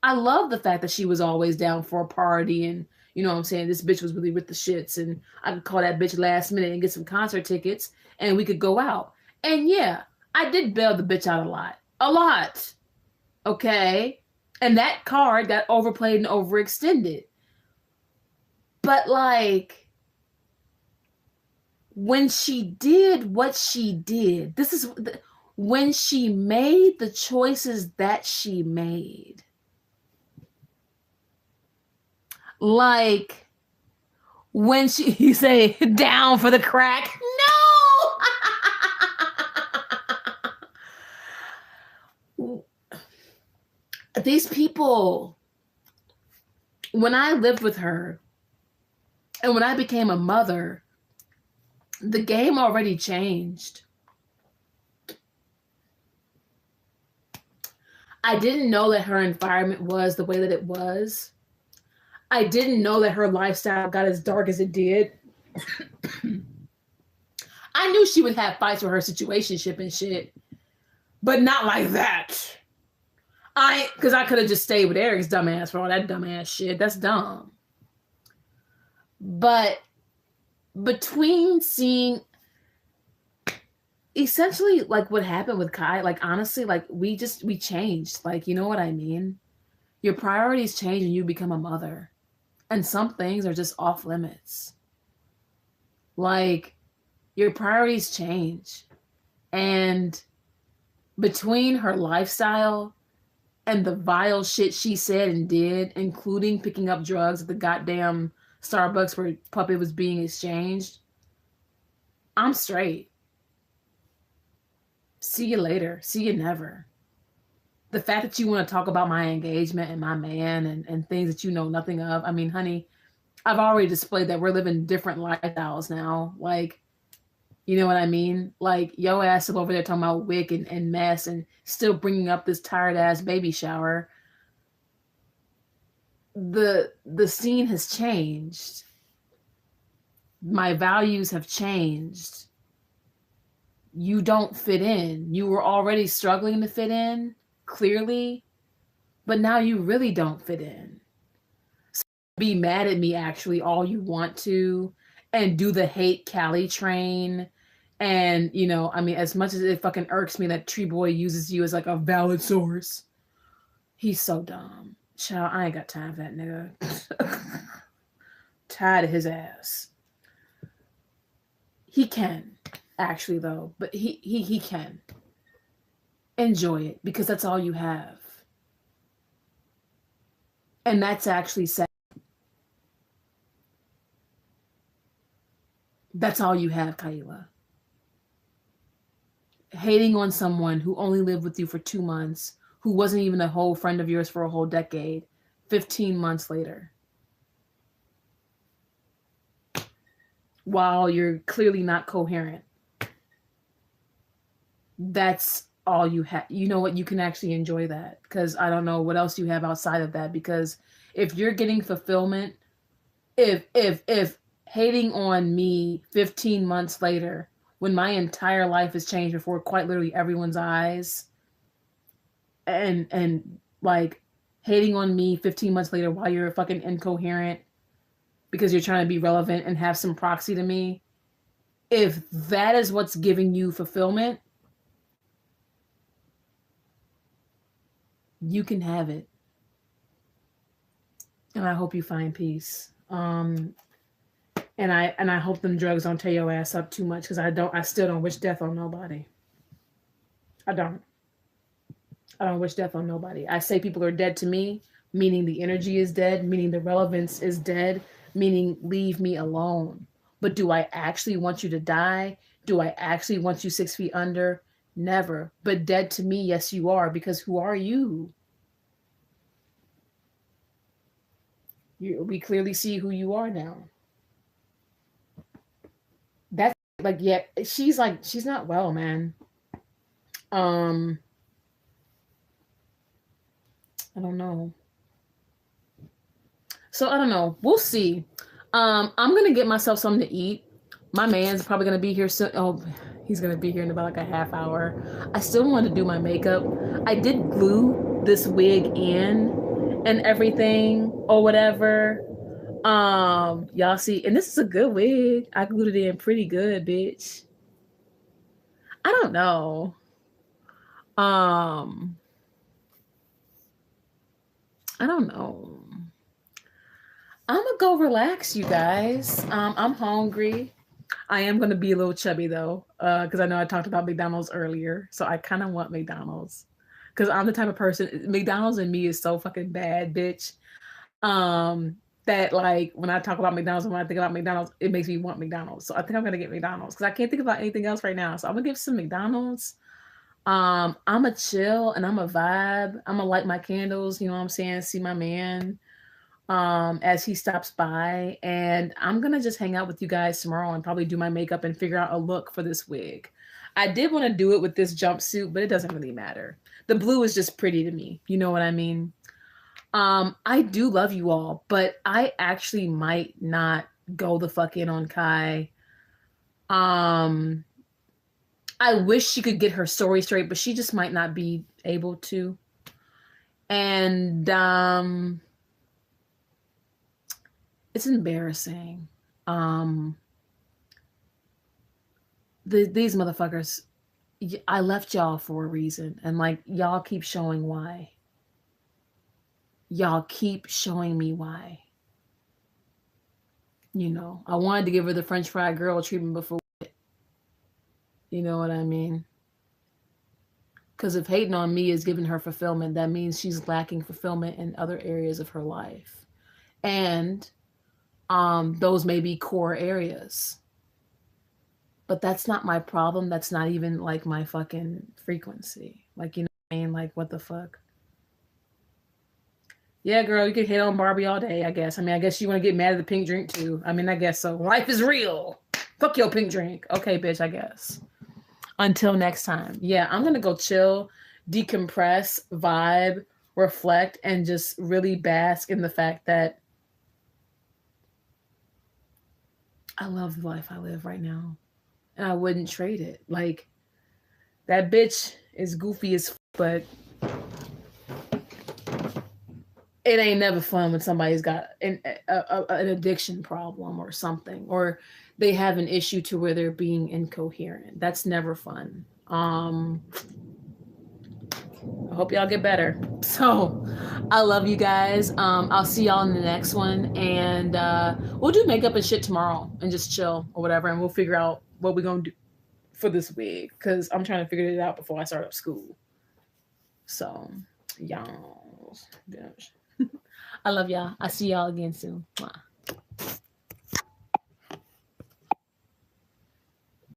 I love the fact that she was always down for a party and, you know what I'm saying, this bitch was really with the shits and I could call that bitch last minute and get some concert tickets and we could go out. And yeah, I did bail the bitch out a lot. A lot. Okay? And that card got overplayed and overextended. But like, when she did what she did, when she made the choices that she made. Like, when you say, down for the crack. No! These people, when I lived with her, and when I became a mother, the game already changed. I didn't know that her environment was the way that it was. I didn't know that her lifestyle got as dark as it did. I knew she would have fights with her situationship and shit, but not like that. Because I could have just stayed with Eric's dumbass for all that dumbass shit. That's dumb. But between seeing essentially like what happened with Kai, like honestly, like we changed. Like, you know what I mean? Your priorities change and you become a mother. And some things are just off limits. Like, your priorities change. And between her lifestyle and the vile shit she said and did, including picking up drugs at the goddamn Starbucks where puppet was being exchanged, I'm straight. See you later. See you never. The fact that you want to talk about my engagement and my man and things that you know nothing of. I mean, honey, I've already displayed that we're living different lifestyles now. Like, you know what I mean? Like, yo ass still over there talking about wick and mess and still bringing up this tired ass baby shower. The scene has changed. My values have changed. You don't fit in. You were already struggling to fit in, clearly, but now you really don't fit in. So be mad at me actually all you want to and do the hate Callie train. And, you know, I mean, as much as it fucking irks me that Tree Boy uses you as like a valid source, he's so dumb. Child, I ain't got time for that nigga. Tired of his ass. He can, actually, though, but he can. Enjoy it, because that's all you have. And that's actually sad. That's all you have, Kyela. Hating on someone who only lived with you for 2 months, who wasn't even a whole friend of yours for a whole decade, 15 months later. While you're clearly not coherent. That's all you have. You know what? You can actually enjoy that, because I don't know what else you have outside of that. Because if you're getting fulfillment, if hating on me 15 months later, when my entire life has changed before quite literally everyone's eyes, and like hating on me 15 months later while you're fucking incoherent because you're trying to be relevant and have some proxy to me, if that is what's giving you fulfillment, you can have it. And I hope you find peace. And I hope them drugs don't tear your ass up too much, because I still don't wish death on nobody. I don't wish death on nobody. I say people are dead to me, meaning the energy is dead, meaning the relevance is dead, meaning leave me alone. But do I actually want you to die? Do I actually want you 6 feet under? Never. But dead to me, yes, you are, because who are you? We clearly see who you are now. That's like, yeah, she's not well, man. I don't know. So I don't know. We'll see. I'm gonna get myself something to eat. My man's probably gonna be here soon. Oh, he's gonna be here in about like a half hour. I still want to do my makeup. I did glue this wig in and everything or whatever. Y'all see, and this is a good wig. I glued it in pretty good, bitch. I don't know. I don't know. I'm gonna go relax, you guys. I'm hungry. I am gonna be a little chubby though, because I know I talked about McDonald's earlier, so I kind of want McDonald's, because I'm the type of person. McDonald's and me is so fucking bad, bitch. That like when I talk about McDonald's, when I think about McDonald's, it makes me want McDonald's. So I think I'm gonna get McDonald's, because I can't think about anything else right now. So I'm gonna give some McDonald's. I'm a chill and I'm a vibe. I'm gonna light my candles, you know what I'm saying? See my man as he stops by, and I'm gonna just hang out with you guys tomorrow and probably do my makeup and figure out a look for this wig. I did want to do it with this jumpsuit, but it doesn't really matter. The blue is just pretty to me. You know what I mean? I do love you all, but I actually might not go the fuck in on Kai. I wish she could get her story straight, but she just might not be able to. And it's embarrassing. These motherfuckers, I left y'all for a reason, and like y'all keep showing why. Y'all keep showing me why. You know, I wanted to give her the French fry girl treatment before. You know what I mean? Because if hating on me is giving her fulfillment, that means she's lacking fulfillment in other areas of her life. And those may be core areas. But that's not my problem. That's not even like my fucking frequency. Like, you know what I mean? Like, what the fuck? Yeah, girl, you can hit on Barbie all day, I guess. I mean, I guess you want to get mad at the pink drink too. I mean, I guess so. Life is real. Fuck your pink drink. Okay, bitch, I guess. Until next time. Yeah, I'm going to go chill, decompress, vibe, reflect, and just really bask in the fact that I love the life I live right now. And I wouldn't trade it. Like, that bitch is goofy as f, but it ain't never fun when somebody's got an addiction problem or something, or they have an issue to where they're being incoherent. That's never fun. I hope y'all get better. So I love you guys. I'll see y'all in the next one, and we'll do makeup and shit tomorrow and just chill or whatever, and we'll figure out what we're gonna do for this week, because I'm trying to figure it out before I start up school. So y'all, I love y'all. I see y'all again soon. Mwah.